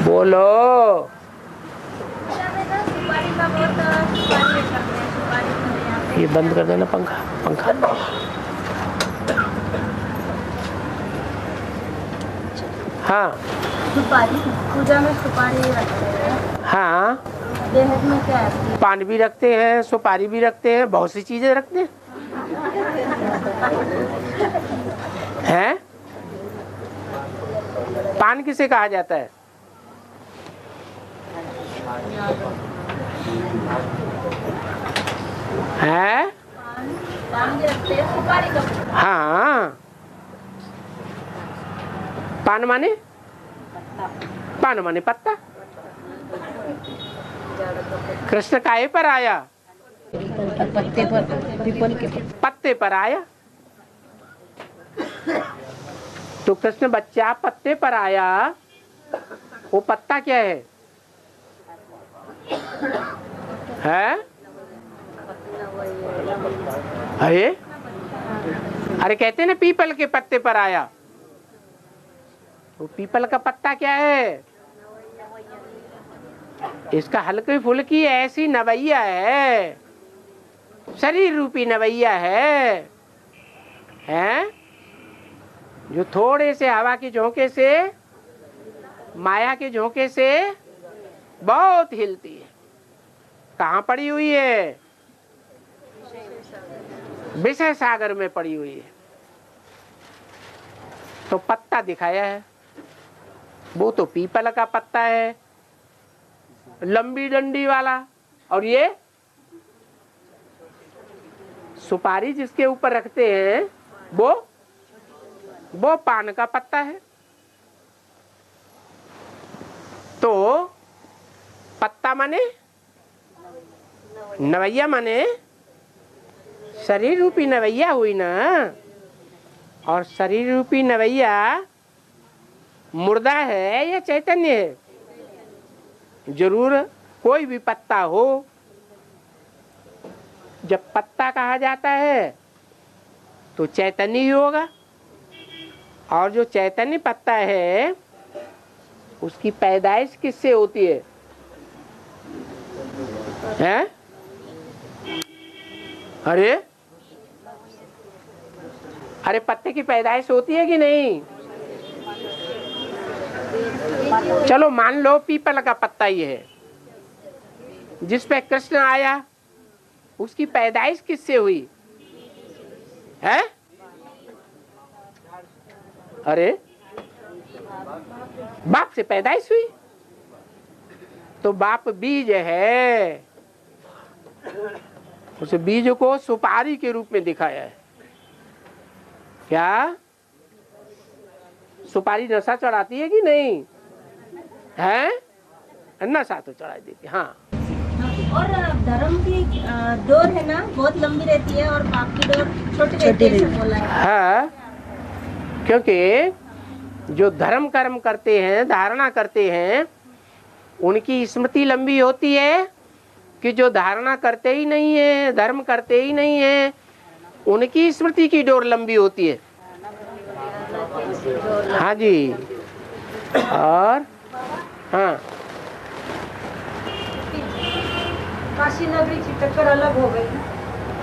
बोलो। ये बंद कर देना पंखा, पंखा। हाँ, सुपारी पूजा में सुपारी रखते हैं। हाँ, देहत में क्या है? पान भी रखते हैं, सुपारी भी रखते हैं, बहुत सी चीजें रखते हैं। हैं? पान किसे कहा जाता है? हैं? पान भी रखते हैं, सुपारी का। हाँ, पान माने? पान माने पत्ता। कृष्ण काहे पर आया? पत्ते पर, पीपल के पत्ते पर आया। तो कृष्ण बच्चा पत्ते पर आया, वो पत्ता क्या है? है? अरे कहते हैं ना पीपल के पत्ते पर आया। वो पीपल का पत्ता क्या है? इसका हल्के फुल्की ऐसी नवैया है, शरीर रूपी नवैया है, हैं? जो थोड़े से हवा के झोंके से, माया के झोंके से बहुत हिलती है। कहाँ पड़ी हुई है? विषय सागर में पड़ी हुई है। तो पत्ता दिखाया है, वो तो पीपल का पत्ता है, लंबी डंडी वाला। और ये सुपारी जिसके ऊपर रखते हैं वो पान का पत्ता है। तो पत्ता माने नवैया, माने शरीर रूपी नवैया हुई ना। और शरीर रूपी नवैया मुर्दा है या चैतन्य है? जरूर कोई भी पत्ता हो, जब पत्ता कहा जाता है तो चैतन्य ही होगा। और जो चैतन्य पत्ता है उसकी पैदाइश किससे होती है? हैं? अरे पत्ते की पैदाइश होती है कि नहीं? चलो मान लो पीपल का पत्ता ही है, जिस पे कृष्ण आया, उसकी पैदाइश किससे हुई है? अरे बाप से पैदाइश हुई। तो बाप बीज है, उस बीज को सुपारी के रूप में दिखाया है। क्या सुपारी नशा चढ़ाती है कि नहीं? है? नशा तो चढ़ा देती। हाँ। और धर्म की डोर है ना, बहुत लंबी रहती है और बाप की डोर छोटी रहती है, बोला है। हाँ, क्योंकि जो धर्म कर्म करते हैं, धारणा करते हैं, उनकी स्मृति लंबी होती है कि जो धारणा करते ही नहीं है, धर्म करते ही नहीं है, उनकी स्मृति की डोर लंबी होती है। हाँ जी। और हाँ, काशी नगरी छिटक अलग हो गई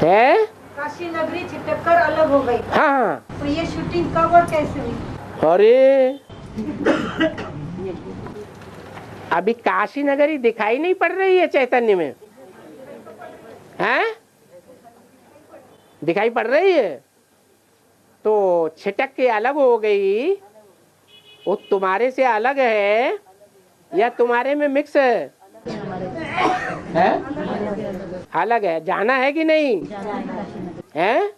है? काशी नगरी छिटक अलग हो गई। हाँ। तो ये शूटिंग कब और कैसे हुई? अरे अभी काशी नगरी दिखाई नहीं पड़ रही है चैतन्य में, हैं? दिखाई पड़ रही है तो छिटक के अलग हो गई। वो तुम्हारे से अलग है या तुम्हारे में मिक्स है? अलग है। जाना है कि नहीं है?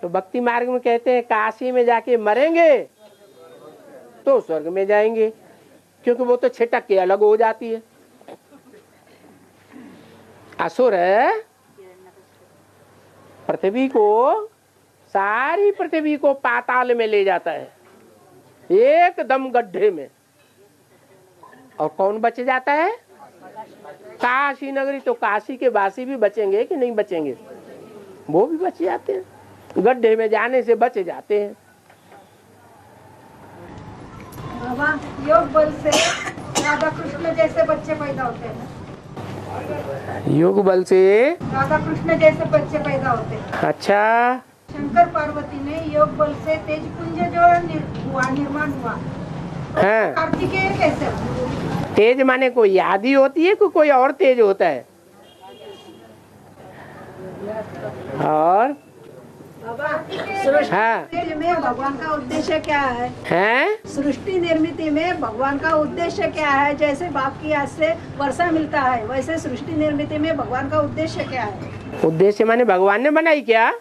तो भक्ति मार्ग में कहते हैं काशी में जाके मरेंगे तो स्वर्ग में जाएंगे, क्योंकि वो तो छिटक के अलग हो जाती है। असुर पृथ्वी को, सारी पृथ्वी को पाताल में ले जाता है, एकदम गड्ढे में। और कौन बच जाता है? काशी नगरी। तो काशी के वासी भी बचेंगे कि नहीं बचेंगे? वो भी बच जाते हैं, गड्ढे में जाने से बच जाते हैं। बाबा योग बल से राधा कृष्ण जैसे बच्चे पैदा होते हैं। योग बल से राधा कृष्ण जैसे बच्चे पैदा होते हैं। अच्छा, शंकर पार्वती ने योग बल से तेज पुंज जो निर्माण हुआ। हाँ। कार्तिकेय कैसे हुआ? तेज माने कोई आदि होती है, कोई और तेज होता है। और हाँ, सृष्टि में भगवान का उद्देश्य क्या है? हैं? सृष्टि निर्मित में भगवान का उद्देश्य क्या है? जैसे बाप की आस से वर्षा मिलता है, वैसे सृष्टि निर्मित में भगवान का उद्देश्य क्या है? उद्देश्य माने भगवान ने बनाई क्या?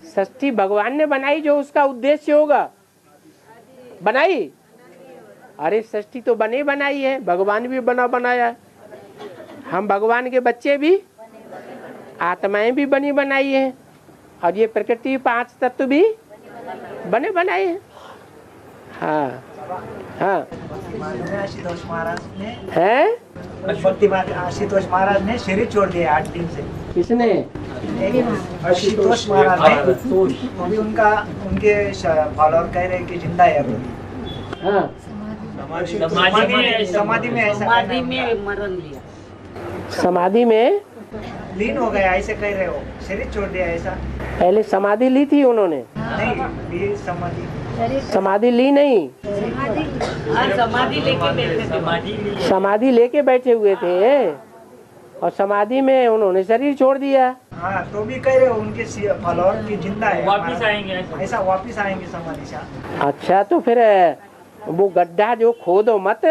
सृष्टि भगवान ने बनाई, जो उसका उद्देश्य होगा बनाई। अरे सृष्टि तो बने बनाई है, भगवान भी बनाया है। हम भगवान के बच्चे भी, आत्माएं भी बनी बनाई है, और ये प्रकृति 5 तत्व भी बने बनाए हैं। हाँ हाँ। आशुतोष महाराज ने है, भक्ति आशुतोष महाराज ने शरीर छोड़ दिया 8 दिन से। किसने? आशुतोष महाराज ने, अभी उनके फॉलोअर कह रहे कि जिंदा है अभी। हाँ, समाधि में ऐसा मरण लिया, समाधि में लीन हो गया, ऐसे कह रहे हो, शरीर छोड़ दिया ऐसा? पहले समाधि ली थी उन्होंने? नहीं, ये समाधि ली नहीं, समाधि लेके बैठे थे, समाधि लेके बैठे हुए थे, और समाधि में उन्होंने शरीर छोड़ दिया। हाँ, तो भी कह रहे हो उनके फॉलोअर की जिंदा है, वापिस आएंगे ऐसा वापिस आएंगे समाधि से। अच्छा, तो फिर वो गड्ढा जो खोदो मत।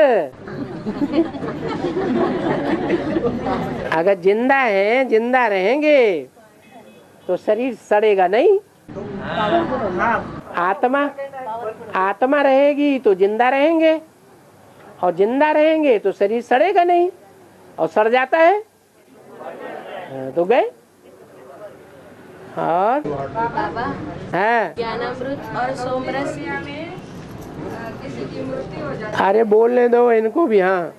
अगर जिंदा है, जिंदा रहेंगे तो शरीर सड़ेगा नहीं। आत्मा रहेगी तो जिंदा रहेंगे, और जिंदा रहेंगे तो शरीर सड़ेगा नहीं, और सड़ जाता है तो गए। और बाबा, हाँ, ज्ञानामृत और सोमरस किसी की मृत्यु हो जाती है। अरे बोलने दो इनको भी। हाँ,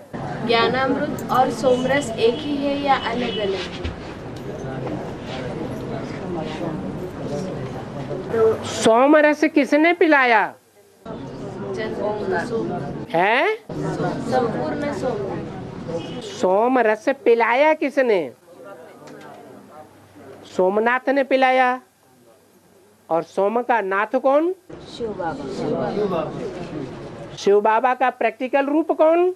ज्ञानामृत और सोमरस एक ही है या अलग अलग है? सोमरस किसने पिलाया है? संपूर्ण सोम। सोमरस पिलाया किसने? सोमनाथ ने पिलाया। और सोम का नाथ कौन? शिव बाबा। शिव बाबा का प्रैक्टिकल रूप कौन?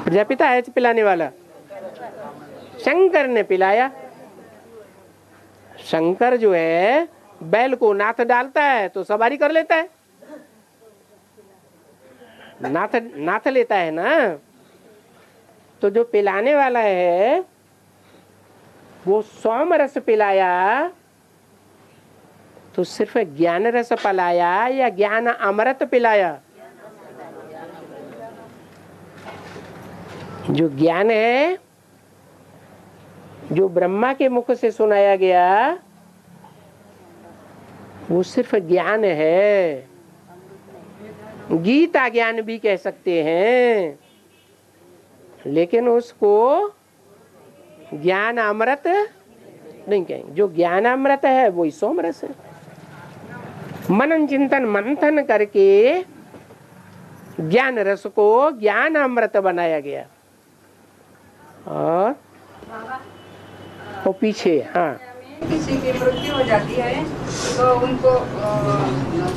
प्रजापिता है पिलाने वाला। शंकर ने पिलाया। शंकर जो है बैल को नाथ डालता है तो सवारी कर लेता है, नाथ लेता है ना। तो जो पिलाने वाला है वो सोम रस पिलाया तो सिर्फ ज्ञान रस पिलाया या ज्ञान अमृत पिलाया? जो ज्ञान है, जो ब्रह्मा के मुख से सुनाया गया, वो सिर्फ ज्ञान है। गीता ज्ञान भी कह सकते हैं, लेकिन उसको ज्ञान अमृत नहीं कहेंगे। जो ज्ञान अमृत है वही सोमरस है। मनन चिंतन मंथन करके ज्ञान रस को ज्ञान अमृत बनाया गया। और वो पीछे, हाँ, किसी की मृत्यु हो जाती है तो उनको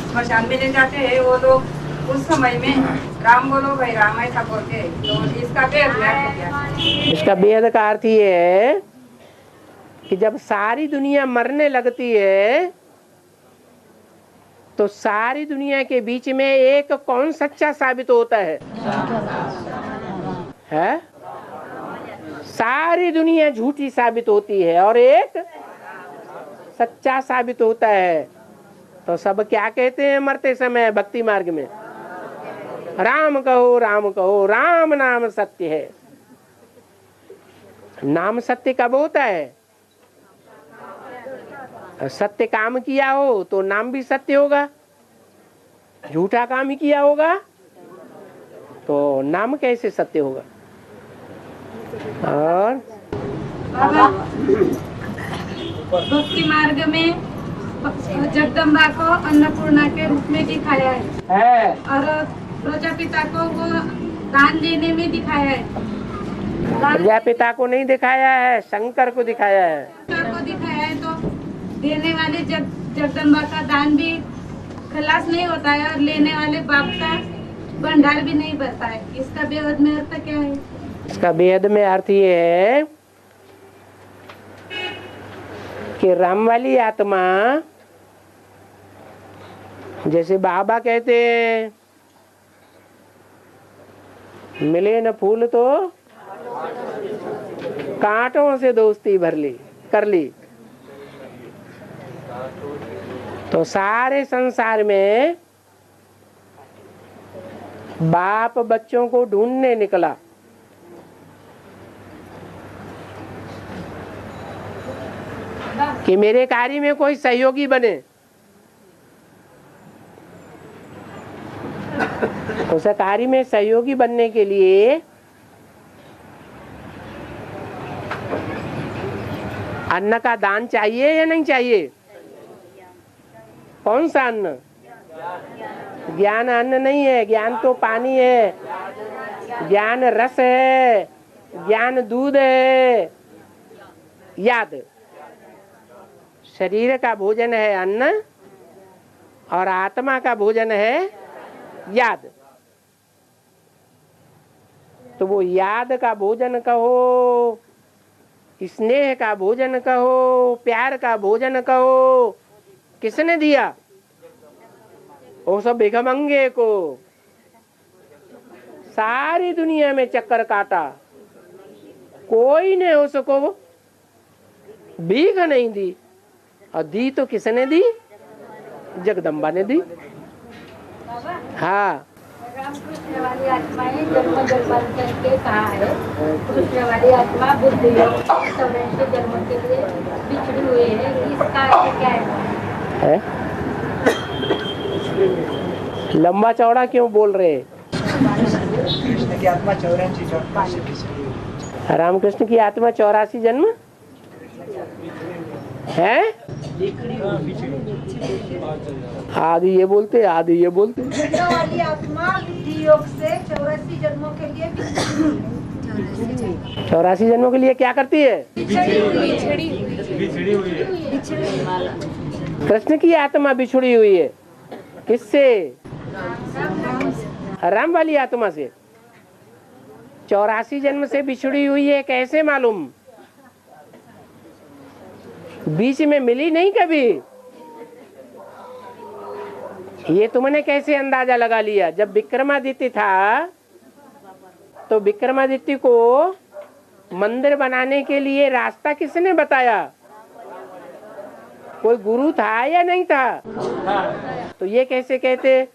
स्मशान में ले जाते हैं वो लोग। उस समय में राम बोलो भाई राम ऐसा बोलते हैं, तो इसका बेहद क्या? इसका बेहद का अर्थ ये है कि जब सारी दुनिया मरने लगती है तो सारी दुनिया के बीच में एक कौन सच्चा साबित होता है? सारी दुनिया झूठी साबित होती है और एक सच्चा साबित होता है। तो सब क्या कहते हैं मरते समय भक्ति मार्ग में? राम कहो, राम कहो, राम नाम सत्य है। नाम सत्य कब होता है? सत्य काम किया हो तो नाम भी सत्य होगा। झूठा काम ही किया होगा तो नाम कैसे सत्य होगा? और भक्ति मार्ग में जगदम्बा को अन्नपूर्णा के रूप में दिखाया है और प्रजापिता को वो दान देने में दिखाया है। प्रजापिता को नहीं दिखाया है, शंकर को दिखाया है। शंकर को दिखाया है तो देने वाले जगदम्बा का दान भी खलास नहीं होता है और लेने वाले बाप का भंडार भी नहीं भरता है। इसका बेहद में अर्थ क्या है? इसका बेहद में अर्थ ये है कि राम वाली आत्मा, जैसे बाबा कहते हैं, मिले न फूल तो कांटों से दोस्ती कर ली। तो सारे संसार में बाप बच्चों को ढूंढने निकला। कि मेरे कार्य में कोई सहयोगी बने। उस कार्य में सहयोगी बनने के लिए अन्न का दान चाहिए या नहीं चाहिए? कौन सा अन्न? ज्ञान अन्न नहीं है, ज्ञान तो पानी है, ज्ञान रस है, ज्ञान दूध है। याद, शरीर का भोजन है अन्न और आत्मा का भोजन है याद। तो वो याद का भोजन कहो, स्नेह का भोजन कहो, प्यार का भोजन कहो, किसने दिया? वो सब भिखमंगे को। सारी दुनिया में चक्कर काटा, कोई ने उसको भीख नहीं दी। और दी तो किसने दी? जगदम्बा ने दी। हाँ, कृष्ण वाली आत्माएं जन्म जन्मांतर के कहा है। कृष्ण वाली आत्मा बुद्धि योग 84 जन्म के लिए बिछड़ी हुई है। इसका अर्थ क्या है? लंबा चौड़ा क्यों बोल रहे? कृष्ण की आत्मा 84 जन्म से बिछड़ी हुई। रामकृष्ण की आत्मा 84 जन्म है। आदि ये बोलते, आदि ये बोलते। कृष्ण वाली आत्मा बुद्धि योग से 84 जन्मों के लिए 84 जन्मों के लिए क्या करती है? कृष्ण की आत्मा बिछड़ी हुई है। किससे? राम वाली आत्मा से। 84 जन्म से बिछड़ी हुई है, कैसे मालूम? बीच में मिली नहीं कभी। ये तुमने कैसे अंदाजा लगा लिया? जब विक्रमादित्य था तो विक्रमादित्य को मंदिर बनाने के लिए रास्ता किसने बताया? कोई गुरु था या नहीं था? तो ये कैसे कहते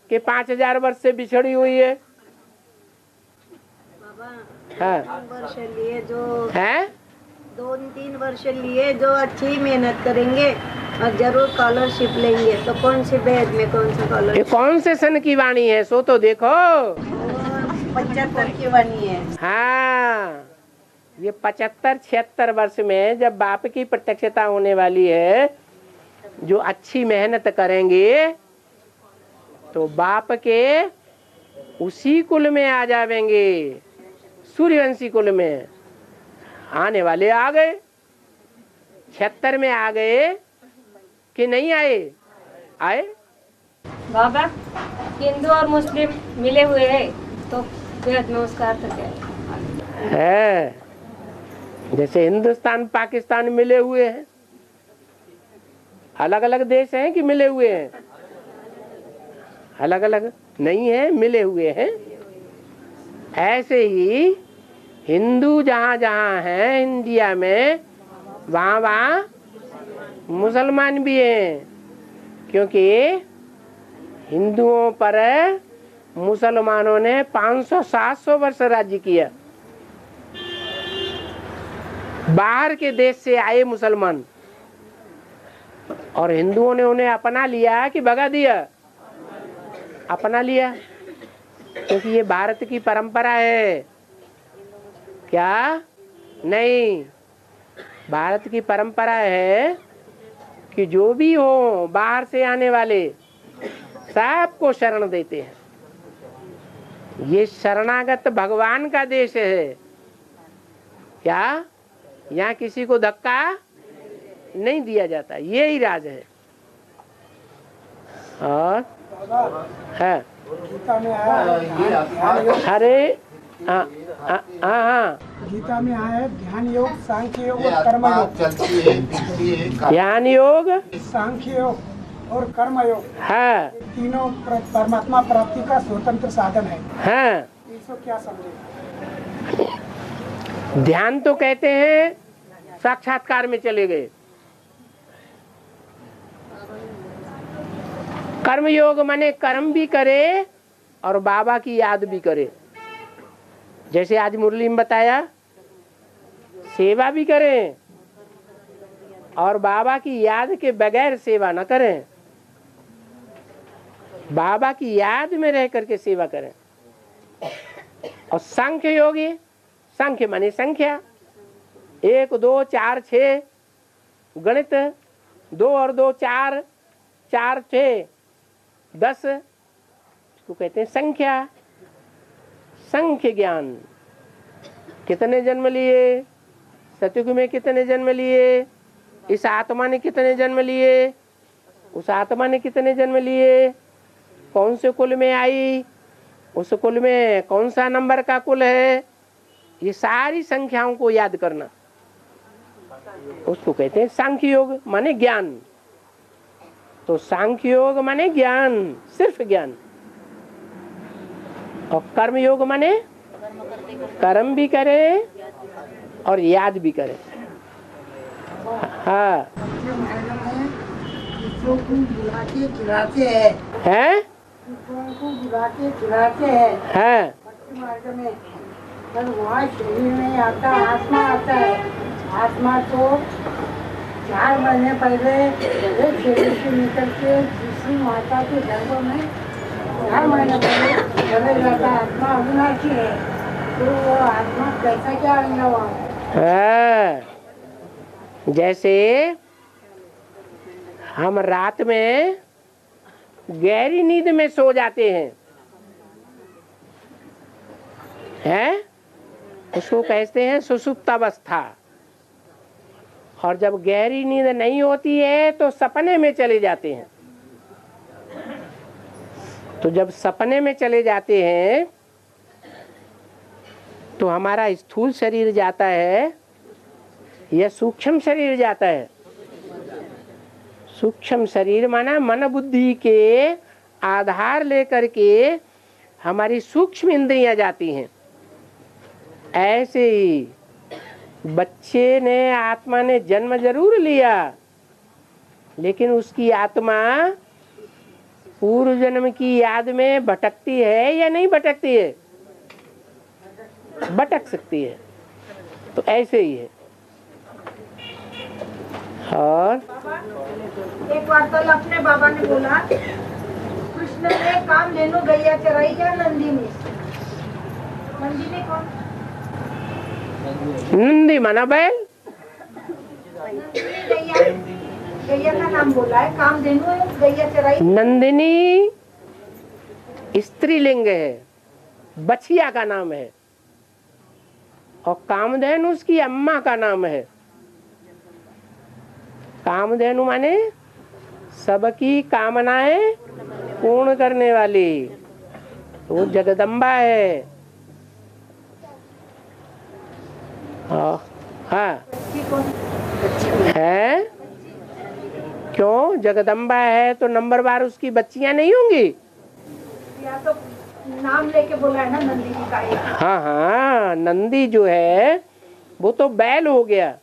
कि 5000 वर्ष से बिछड़ी हुई है? हाँ, वर्ष लिए जो है 2-3 वर्ष लिए जो अच्छी मेहनत करेंगे और जरूर स्कॉलरशिप लेंगे। तो कौन सी बेद में कौन सा ये स्कॉलरशिप? कौन से सन की वाणी है? सो तो देखो। 75 की वाणी है। हाँ, ये 75-76 वर्ष में जब बाप की प्रत्यक्षता होने वाली है, जो अच्छी मेहनत करेंगे तो बाप के उसी कुल में आ जावेंगे, सूर्यवंशी कुल में। आने वाले आ गए, 76 में आ गए कि नहीं आए? आए। बाबा, हिंदू और मुस्लिम मिले हुए हैं तो बेहद में उसका अर्थ क्या है? जैसे हिंदुस्तान पाकिस्तान मिले हुए हैं, अलग अलग देश हैं कि मिले हुए हैं? अलग अलग नहीं है, मिले हुए हैं। ऐसे ही हिंदू जहाँ जहाँ हैं इंडिया में, वहाँ वहाँ मुसलमान भी हैं, क्योंकि हिंदुओं पर मुसलमानों ने 500-700 वर्ष राज्य किया। बाहर के देश से आए मुसलमान और हिंदुओं ने उन्हें अपना लिया कि भगा दिया? अपना लिया, क्योंकि ये भारत की परंपरा है। क्या? नहीं, भारत की परंपरा है कि जो भी हो बाहर से आने वाले सबको शरण देते हैं। ये शरणागत भगवान का देश है। क्या यहाँ किसी को धक्का नहीं दिया जाता, ये ही राज है। और है अरे हाँ हाँ, गीता में आया ध्यान योग, सांख्य योग और कर्म योग। ध्यान योग, सांख्य योग और कर्म योग है, तीनों परमात्मा प्राप्ति का स्वतंत्र साधन है। इसको क्या समझे? ध्यान तो कहते हैं साक्षात्कार में चले गए। कर्म योग माने कर्म भी करे और बाबा की याद भी करे। जैसे आज मुरली में बताया, सेवा भी करें और बाबा की याद के बगैर सेवा न करें, बाबा की याद में रह करके सेवा करें। और सांख्य योगी, सांख्य माने संख्या, 1 2 4 6 गणित, 2 और 2 4, 4 6 10, इसको कहते हैं संख्या। संख्य ज्ञान, कितने जन्म लिए, सतयुग में कितने जन्म लिए, इस आत्मा ने कितने जन्म लिए, उस आत्मा ने कितने जन्म लिए, कौन से कुल में आई, उस कुल में कौन सा नंबर का कुल है, ये सारी संख्याओं को याद करना, उसको कहते हैं सांख्य योग माने ज्ञान। तो सांख्य योग माने ज्ञान, सिर्फ ज्ञान। और कर्म योग माने कर्म भी करे और याद भी करे। हाँ हैं? है वहाँ शरीर में आता आत्मा आता है। आत्मा को 4 महीने पहले एक शरीर से निकल के दूसरी माता के गर्भ में 4 महीने पहले चले जाता। आत्मा अविनाशी है, तो वो आत्मा कैसा क्या आएगा वहाँ? जैसे हम रात में गहरी नींद में सो जाते हैं, उसको कहते हैं सुषुप्तावस्था। और जब गहरी नींद नहीं होती है तो सपने में चले जाते हैं। तो जब सपने में चले जाते हैं तो हमारा स्थूल शरीर जाता है या सूक्ष्म शरीर जाता है। सूक्ष्म शरीर माना मन बुद्धि के आधार लेकर के हमारी सूक्ष्म इंद्रियां जाती हैं। ऐसे ही बच्चे ने, आत्मा ने जन्म जरूर लिया, लेकिन उसकी आत्मा पूर्व जन्म की याद में भटकती है या नहीं भटकती है? भटक सकती है। तो ऐसे ही है। और एक वार्तालाप अपने बाबा ने बोला, कृष्ण ने कामधेनु गैया चराई या नंदिनी? नंदिनी कौन? नंदी माना बैल। गैया का नाम बोला है, कामधेनु है, गैया चराई। नंदिनी स्त्रीलिंग है, बछिया का नाम है, और कामधेनु उसकी अम्मा का नाम है। कामधेनु माने सबकी कामनाएं पूर्ण करने वाली, वो जगदम्बा है। हाँ है। क्यों? जगदम्बा है तो नंबर बार उसकी बच्चियां नहीं होंगी? या तो नाम लेके बोला है ना नंदिनी का। हाँ हाँ, नंदी जो है वो तो बैल हो गया।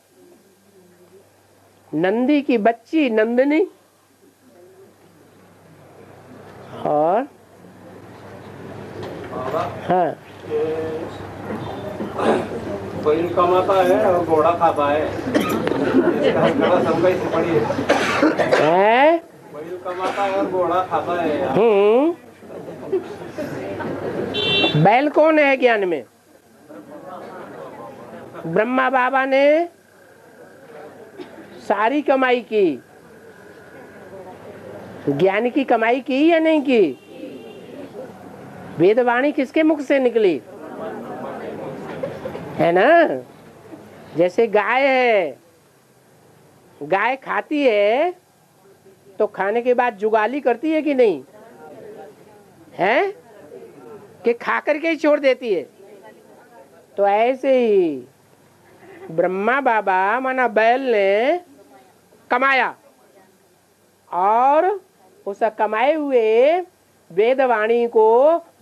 नंदी की बच्ची नंदिनी। और हाँ, बैल कमाता है और घोड़ा खाता है। बैल कमाता है और घोड़ा खाता है। बैल कौन है ज्ञान में? ब्रह्मा बाबा ने सारी कमाई की ज्ञान की कमाई की या नहीं की? वेदवाणी किसके मुख से निकली? है ना? जैसे गाय है, गाय खाती है तो खाने के बाद जुगाली करती है कि नहीं? है कि खा करके ही छोड़ देती है? तो ऐसे ही ब्रह्मा बाबा माना बैल ने कमाया और उस कमाए हुए वेदवाणी को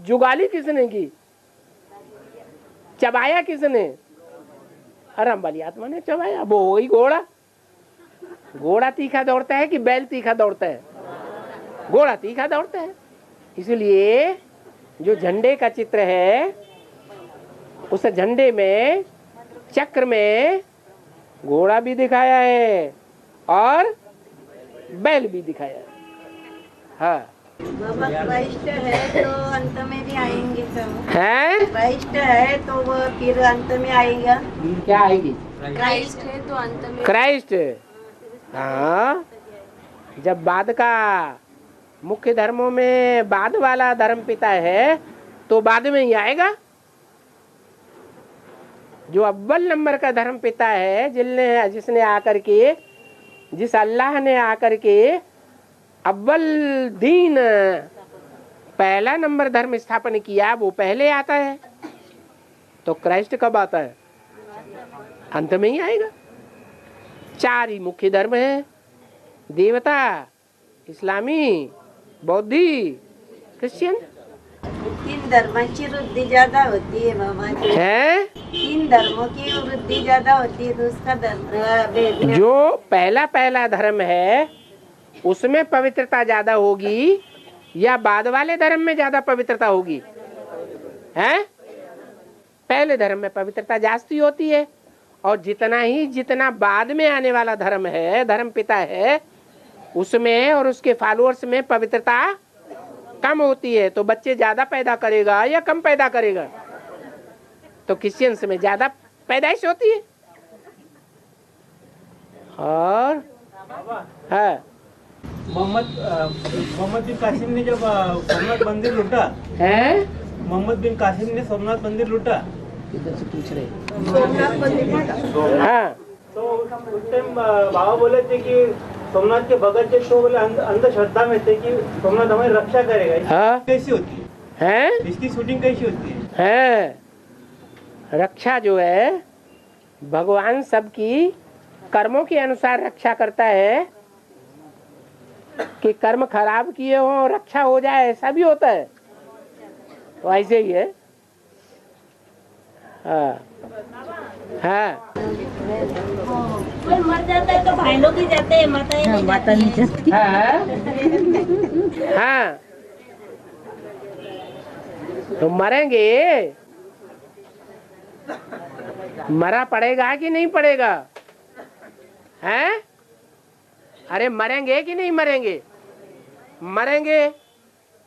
जुगाली किसने की? चबाया किसने? आराम वाली आत्मा ने चबाया। वो हो गई घोड़ा। घोड़ा तीखा दौड़ता है कि बैल तीखा दौड़ता है? घोड़ा तीखा दौड़ता है। इसलिए जो झंडे का चित्र है, उस झंडे में चक्र में घोड़ा भी दिखाया है और बैल भी दिखाया है। हाँ, बाबा क्राइस्ट है तो अंत में भी आएंगे सब। है क्राइस्ट है तो वो फिर अंत में आएगा। क्या आएगी? क्राइस्ट है तो अंत में। क्राइस्ट। हाँ, जब बाद का मुख्य धर्मों में बाद वाला धर्म पिता है तो बाद में ही आएगा। जो अव्वल नंबर का धर्म पिता है, जिसने आकर के, जिस अल्लाह ने आकर के अव्वल दीन पहला नंबर धर्म स्थापन किया, वो पहले आता है। तो क्राइस्ट कब आता है? अंत में ही आएगा। 4 ही मुख्य धर्म है, देवता, इस्लामी, बौद्धि, क्रिश्चियन। 3 धर्मों की वृद्धि ज्यादा होती है बाबा जी। है 3 धर्मों की वृद्धि ज्यादा होती है, दूसरा धर्म जो पहला धर्म है उसमें पवित्रता ज्यादा होगी या बाद वाले धर्म में ज्यादा पवित्रता होगी? है पहले धर्म में पवित्रता जास्ती होती है, और जितना बाद में आने वाला धर्म है, धर्म पिता है, उसमें और उसके फॉलोअर्स में पवित्रता कम होती है। तो बच्चे ज्यादा पैदा करेगा या कम पैदा करेगा? तो क्रिश्चियंस में ज्यादा पैदाइश होती है। और हाँ, मोहम्मद बिन कासिम ने जब सोमनाथ मंदिर लूटा है, मोहम्मद बिन कासिम ने सोमनाथ मंदिर लूटा, किधर से पूछ रहे? हाँ, तो उस टाइम बाबा बोले थे कि सोमनाथ के भगत जो शो बोले अंधश्रद्धा में थे कि सोमनाथ हमारी रक्षा करेगा। हाँ, कैसी होती है? इसकी शूटिंग कैसी होती है? रक्षा जो है, भगवान सबकी कर्मों के अनुसार रक्षा करता है। कि कर्म खराब किए हो रक्षा हो जाए, ऐसा भी होता है। तो ऐसे ही है। हाँ हाँ, कोई मर जाता है तो भाई लोग ही जाते हैं, माता नहीं जाती। हाँ, तो मरेंगे, मरा पड़ेगा कि नहीं पड़ेगा? हैं? अरे मरेंगे कि नहीं मरेंगे? मरेंगे।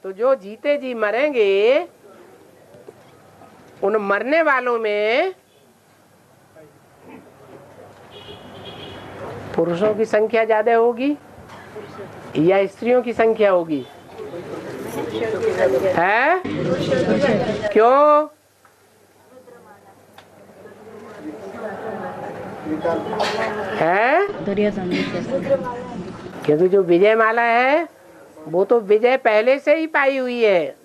तो जो जीते जी मरेंगे, उन मरने वालों में पुरुषों की संख्या ज्यादा होगी या स्त्रियों की संख्या होगी? है? क्यों? है? क्योंकि जो विजय माला है वो तो विजय पहले से ही पाई हुई है।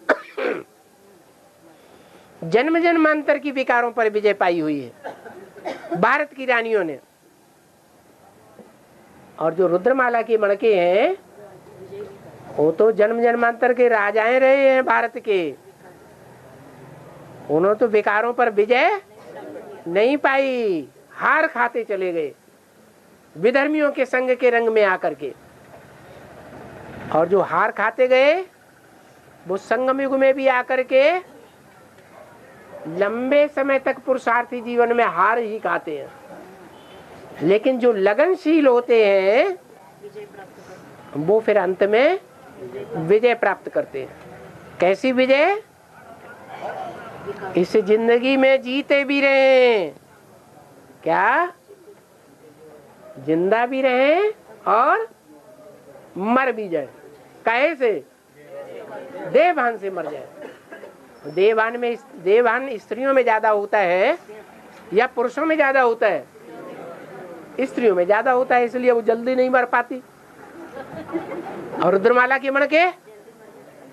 जन्म जन्मांतर की विकारों पर विजय पाई हुई है भारत की रानियों ने। और जो रुद्रमाला की मणके हैं वो तो जन्म जन्मांतर के राजाएं रहे हैं भारत के। उन्होंने तो विकारों पर विजय नहीं पाई, हार खाते चले गए विधर्मियों के संग के रंग में आकर के। और जो हार खाते गए वो संगम युग में भी आकर के लंबे समय तक पुरुषार्थी जीवन में हार ही खाते हैं। लेकिन जो लगनशील होते हैं वो फिर अंत में विजय प्राप्त करते हैं। कैसी विजय? इस जिंदगी में जीते भी रहे, क्या जिंदा भी रहे और मर भी जाए। काहे से? देवभान से मर जाए। देवभान स्त्रियों में ज्यादा होता है या पुरुषों में ज्यादा होता है? स्त्रियों में ज्यादा होता है, इसलिए वो जल्दी नहीं मर पाती। और रुद्रमाला के मण के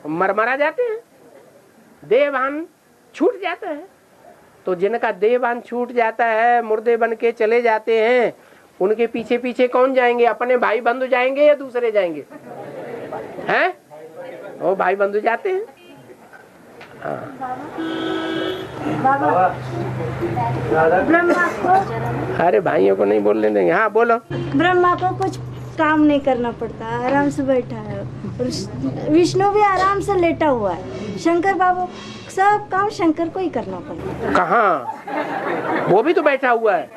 मरा जाते हैं, देवभान छूट जाता है। तो जिनका देवभान छूट जाता है, मुर्दे बन के चले जाते हैं, उनके पीछे पीछे कौन जाएंगे? अपने भाई बंधु जाएंगे या दूसरे जाएंगे? हैं? वो भाई बंधु जाते हैं। ब्रह्मा को, अरे भाइयों को नहीं बोलने देंगे। हाँ बोलो। ब्रह्मा को कुछ काम नहीं करना पड़ता, आराम से बैठा है। और विष्णु भी आराम से लेटा हुआ है। शंकर बाबू सब काम शंकर को ही करना पड़ता है। कहाँ? वो भी तो बैठा हुआ है।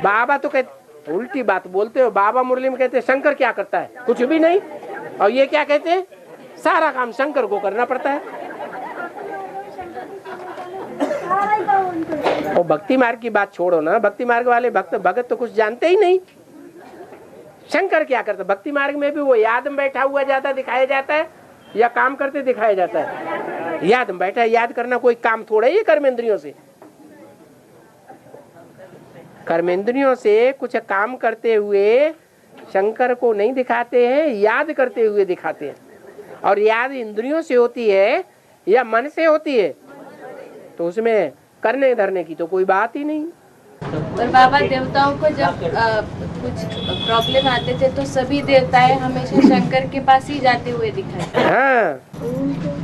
बाबा तो कहते, उल्टी बात बोलते हो। बाबा मुरली में कहते शंकर क्या करता है? कुछ भी नहीं। और ये क्या कहते हैं? सारा काम शंकर को करना पड़ता है। और भक्ति मार्ग की बात छोड़ो ना, भक्ति मार्ग वाले भगत तो कुछ जानते ही नहीं। शंकर क्या करता? भक्ति मार्ग में भी वो याद में बैठा हुआ ज्यादा दिखाया जाता है या काम करते दिखाया जाता है? याद में बैठा है। याद करना कोई काम थोड़ा ही कर्मेंद्रियों से। कर्मेंद्रियों से कुछ काम करते हुए शंकर को नहीं दिखाते हैं, याद करते हुए दिखाते हैं। और याद इंद्रियों से होती है या मन से होती है? तो उसमें करने धरने की तो कोई बात ही नहीं। और बाबा देवताओं को जब कुछ प्रॉब्लम आते थे तो सभी देवताएं हमेशा शंकर के पास ही जाते हुए दिखाते। हाँ।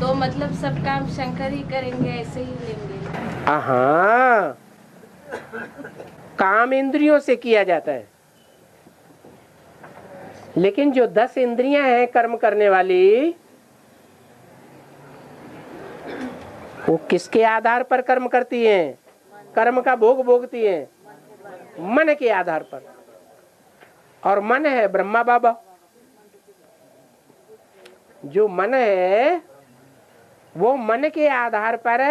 तो मतलब सब काम शंकर ही करेंगे, ऐसे ही लेंगे। हाँ, काम इंद्रियों से किया जाता है। लेकिन जो 10 इंद्रियां हैं कर्म करने वाली, वो किसके आधार पर कर्म करती हैं? कर्म का भोग भोगती हैं मन के आधार पर। और मन है ब्रह्मा बाबा। जो मन है वो मन के आधार पर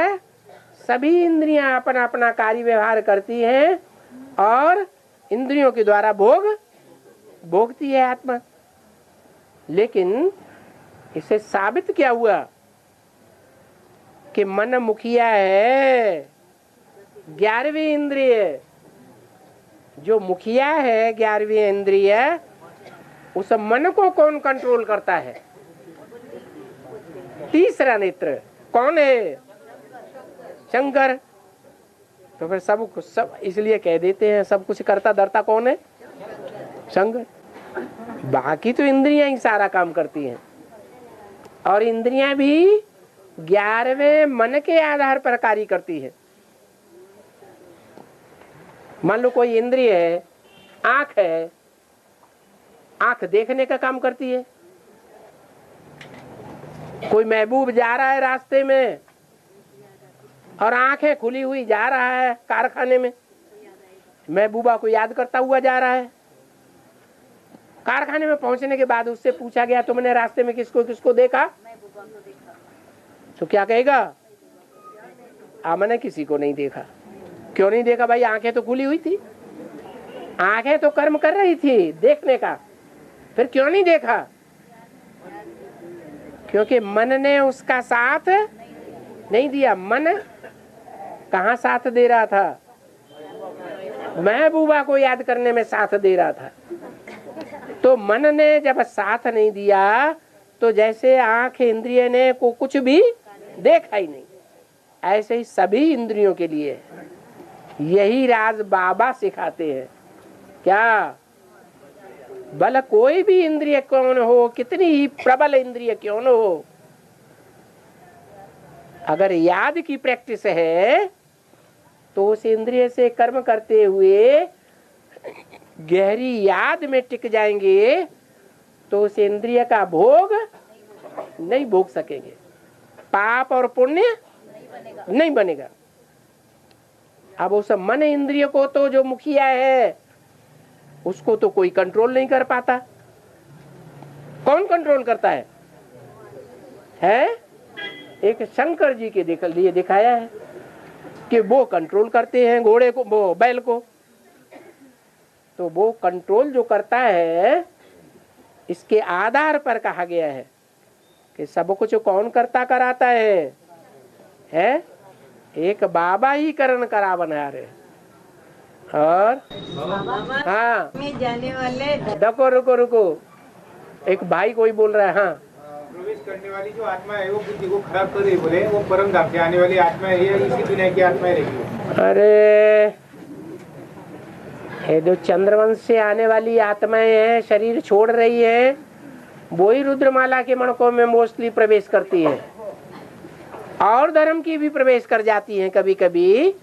सभी इंद्रियां अपना अपना कार्य व्यवहार करती हैं और इंद्रियों के द्वारा भोग भोगती है आत्मा। लेकिन इससे साबित क्या हुआ कि मन मुखिया है 11वीं इंद्रिय। जो मुखिया है 11वीं इंद्रिय, उस मन को कौन कंट्रोल करता है? तीसरा नेत्र कौन है? शंकर। तो फिर सब इसलिए कह देते हैं सब कुछ करता धरता कौन है? शंकर। बाकी तो इंद्रियां ही सारा काम करती हैं। और इंद्रियां भी 11वें मन के आधार पर कार्य करती है। मान लो कोई इंद्रिय है, आंख है, आंख देखने का काम करती है। कोई महबूब जा रहा है रास्ते में और आंखें खुली हुई जा रहा है कारखाने में, महबूबा को याद करता हुआ जा रहा है। कारखाने में पहुंचने के बाद उससे पूछा गया तुमने रास्ते में किसको किसको देखा? तो क्या कहेगा? मैंने किसी को नहीं देखा। क्यों नहीं देखा भाई? आंखें तो खुली हुई थी, आंखें तो कर्म कर रही थी देखने का। फिर क्यों नहीं देखा? क्योंकि मन ने उसका साथ नहीं दिया। मन कहाँ साथ दे रहा था? महबूबा को याद करने में साथ दे रहा था। तो मन ने जब साथ नहीं दिया तो जैसे आंख इंद्रिय ने को कुछ भी देखा ही नहीं, ऐसे ही सभी इंद्रियों के लिए यही राज बाबा सिखाते हैं। क्या? भला कोई भी इंद्रिय क्यों न हो, कितनी ही प्रबल इंद्रिय क्यों न हो, अगर याद की प्रैक्टिस है तो उस इंद्रिय से कर्म करते हुए गहरी याद में टिक जाएंगे तो उस इंद्रिय का भोग नहीं भोग सकेंगे। पाप और पुण्य नहीं बनेगा। अब उस मन इंद्रिय को तो जो मुखिया है उसको तो कोई कंट्रोल नहीं कर पाता। कौन कंट्रोल करता है? एक शंकर जी के लिए दिखाया है कि वो कंट्रोल करते हैं घोड़े को, वो बैल को। तो वो कंट्रोल जो करता है इसके आधार पर कहा गया है कि सब कुछ कौन करता कराता है? एक बाबा ही करण करा बना रहे। और हाँ में जाने वाले रुको, एक भाई कोई बोल रहा है। हाँ, प्रवेश करने वाली जो आत्मा है वो बुद्धि को खराब कर रही, बोले वो परम धाम से आने वाली आत्मा है, ये इसी दुनिया की आत्मा रहेगी। अरे ये जो चंद्रवंश से आने वाली आत्माएं हैं, शरीर छोड़ रही है, वो ही रुद्रमाला के मणकों में मोस्टली प्रवेश करती है, और धर्म की भी प्रवेश कर जाती हैं कभी कभी।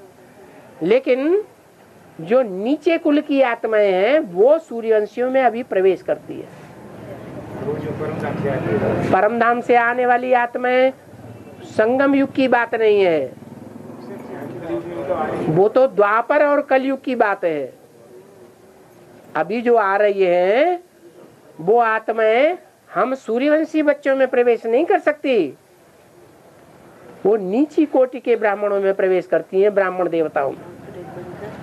लेकिन जो नीचे कुल की आत्माएं हैं वो सूर्यवंशियों में अभी प्रवेश करती है। परम धाम से आने वाली आत्माएं संगम युग की बात नहीं है, वो तो द्वापर और कलयुग की बात है। अभी जो आ रही है वो आत्माएं हम सूर्यवंशी बच्चों में प्रवेश नहीं कर सकती, वो नीची कोटि के ब्राह्मणों में प्रवेश करती हैं, ब्राह्मण देवताओं में।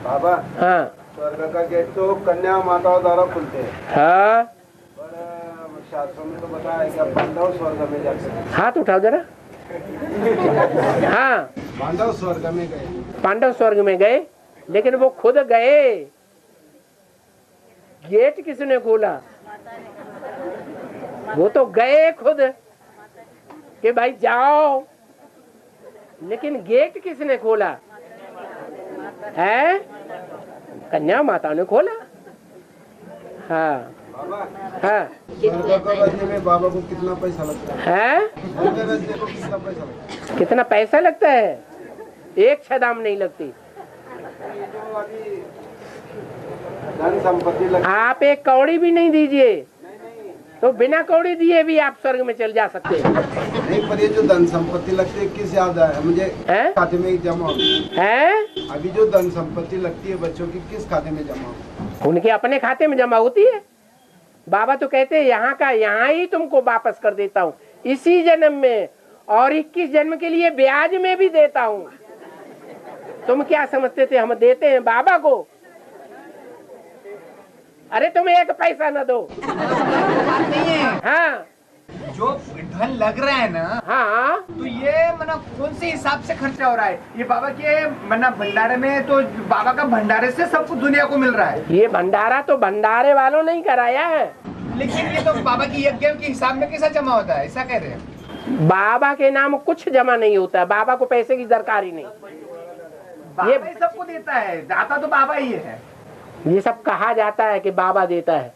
बाबा, हाँ, स्वर्ग का गेट तो कन्या माताओं द्वारा खुलते हैं। हाँ, पर शास्त्रों में तो बताया है कि पांडव स्वर्ग में जाते हैं। हाथ उठाओ जरा। हाँ, पांडव स्वर्ग में गए। पांडव स्वर्ग में गए, लेकिन वो खुद गए, गेट किसने खोला? वो तो गए खुद कि भाई जाओ, लेकिन गेट किसने खोला है? कन्या माता ने खोला। हाँ हाँ, स्वर्ग को बचने में बाबा को कितना पैसा लगता है? स्वर्ग बचने को कितना पैसा लगता है? कितना पैसा लगता है? एक छदाम नहीं लगती। जो अभी धन संपत्ति लगती, आप एक कौड़ी भी नहीं दीजिए तो बिना कौड़ी दिए भी आप स्वर्ग में चल जा सकते हैं। नहीं, पर ये जो धन संपत्ति लगती है किस याद है मुझे? खाते में जमा होती है। अभी जो धन संपत्ति लगती है बच्चों की किस खाते में जमा होती है? उनके अपने खाते में जमा होती है। बाबा तो कहते हैं यहाँ का यहाँ ही तुमको वापस कर देता हूँ, इसी जन्म में, और 21 जन्म के लिए ब्याज में भी देता हूँ। तुम क्या समझते थे हम देते हैं बाबा को? अरे तुम एक पैसा न दो। हाँ, जो धन लग रहा है ना, हाँ, तो ये मतलब कौन से हिसाब से खर्चा हो रहा है? ये बाबा के मतलब भंडारे में, तो बाबा का भंडारे से सब कुछ दुनिया को मिल रहा है। ये भंडारा तो भंडारे वालों ने ही कराया है, लेकिन ये तो बाबा की यज्ञ के हिसाब में कैसा जमा होता है, ऐसा कह रहे हैं? बाबा के नाम कुछ जमा नहीं होता है, बाबा को पैसे की दरकार ही नहीं। बाबा ही सबको देता है, दाता तो बाबा ही है। ये सब कहा जाता है कि बाबा देता है।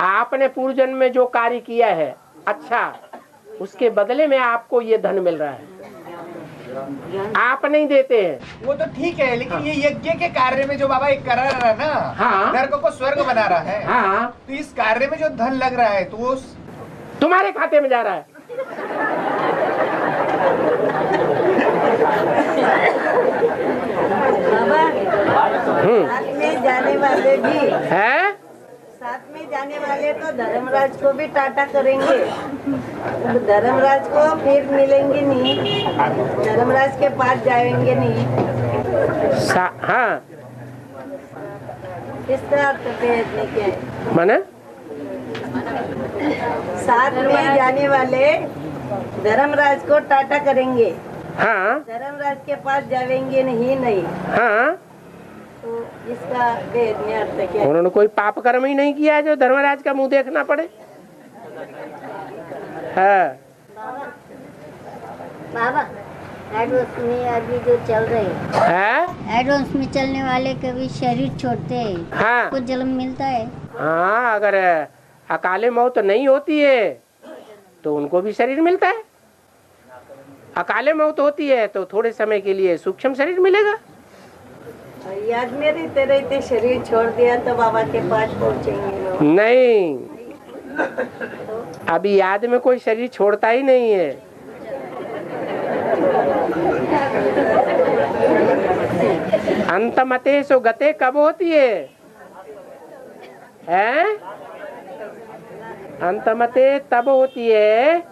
आपने पूर्व जन्म में जो कार्य किया है अच्छा, उसके बदले में आपको ये धन मिल रहा है, आप नहीं देते हैं। वो तो ठीक है, लेकिन ये यज्ञ के कार्य में जो बाबा एक करा रहा है ना, हाँ, नरक को स्वर्ग बना रहा है, हाँ, तो इस कार्य में जो धन लग रहा है तो वो तुम्हारे खाते में जा रहा है। साथ में जाने वाले भी है, साथ में जाने वाले तो धर्मराज को भी टाटा करेंगे, धर्मराज को फिर मिलेंगे नहीं, धर्मराज के पास जाएंगे नहीं। हाँ, इसका अर्थ भेजने क्या है? माने साथ में जाने वाले धर्मराज को टाटा करेंगे, हाँ, धर्मराज के पास जाएंगे नहीं। हाँ, तो इसका भेजने अर्थ क्या है? उन्होंने कोई पाप कर्म ही नहीं किया है जो धर्मराज का मुंह देखना पड़े। हाँ, बाबा एडवांस में अभी जो चल रहे है, एडवांस में चलने वाले कभी शरीर छोड़ते हैं, हाँ, कुछ जन्म मिलता है। हाँ, अगर अकाले मौत नहीं होती है तो उनको भी शरीर मिलता है। अकाले मौत होती है तो थोड़े समय के लिए सूक्ष्म शरीर मिलेगा। याद में रहते रहते शरीर छोड़ दिया तो बाबा के पास पहुँचेंगे लोग? नहीं, अभी याद में कोई शरीर छोड़ता ही नहीं है। अंतमते सो गते कब होती है? अंतमते तब होती है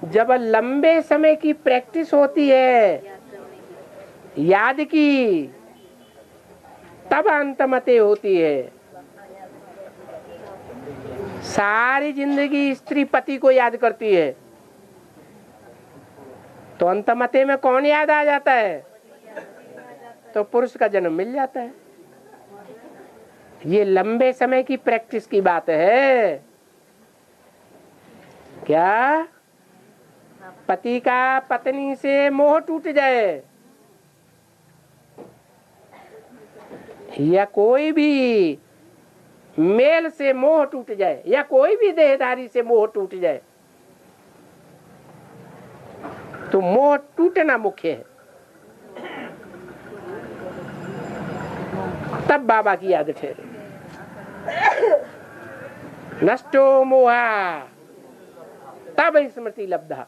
जब लंबे समय की प्रैक्टिस होती है याद की, तब अंतमते होती है। सारी जिंदगी स्त्री पति को याद करती है, तो अंतमते में कौन याद आ जाता है? तो पुरुष का जन्म मिल जाता है। ये लंबे समय की प्रैक्टिस की बात है। क्या पति का पत्नी से मोह टूट जाए या कोई भी मेल से मोह टूट जाए या कोई भी देहधारी से मोह टूट जाए, तो मोह टूटना मुख्य है। तब बाबा की याद ठहरे। नष्टो मोहा तब स्मृति लब्धा।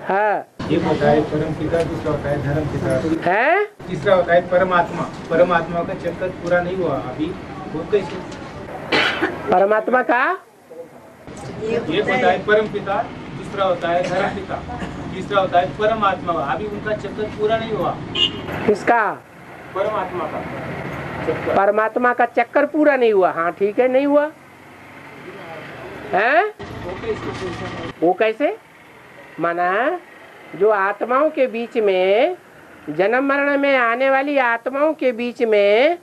हाँ, एक होता है परम पिता, दूसरा होता है धर्म पिता है, तीसरा होता है परमात्मा। परमात्मा का चक्कर पूरा नहीं हुआ अभी, वो कैसे? परमात्मा का एक होता है परम पिता, दूसरा होता है धर्म पिता, तीसरा होता है परमात्मा। अभी उनका चक्कर पूरा नहीं हुआ। किसका? परमात्मा का चक्कर। परमात्मा का चक्कर पूरा नहीं हुआ। हाँ ठीक है, नहीं हुआ है। वो कैसे? माना जो आत्माओं के बीच में, जन्म मरण में आने वाली आत्माओं के बीच में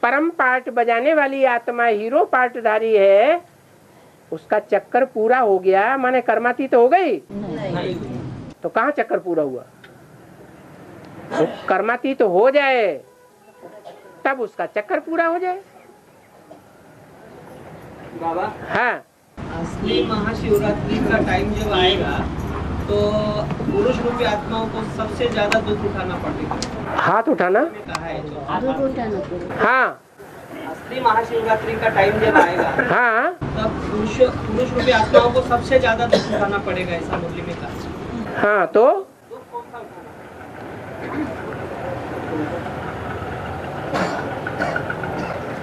परम पार्ट बजाने वाली आत्मा हीरो पार्टधारी है, उसका चक्कर पूरा हो गया, माने कर्मातीत हो गई नहीं। तो कहाँ चक्कर पूरा हुआ? तो कर्मातीत हो जाए तब उसका चक्कर पूरा हो जाए। बाबा, हाँ, असली महाशिवरात्रि का टाइम जब आएगा तो पुरुष रूपी आत्माओं को सबसे ज्यादा दुख उठाना पड़ेगा। हाथ उठाना, कहा है जो हाँ, असली महाशिवरात्रि का टाइम जब आएगा हाँ, तब पुरुष रूपी आत्माओं को सबसे ज्यादा दुख उठाना पड़ेगा, ऐसा मुरली में कहा। हाँ, तो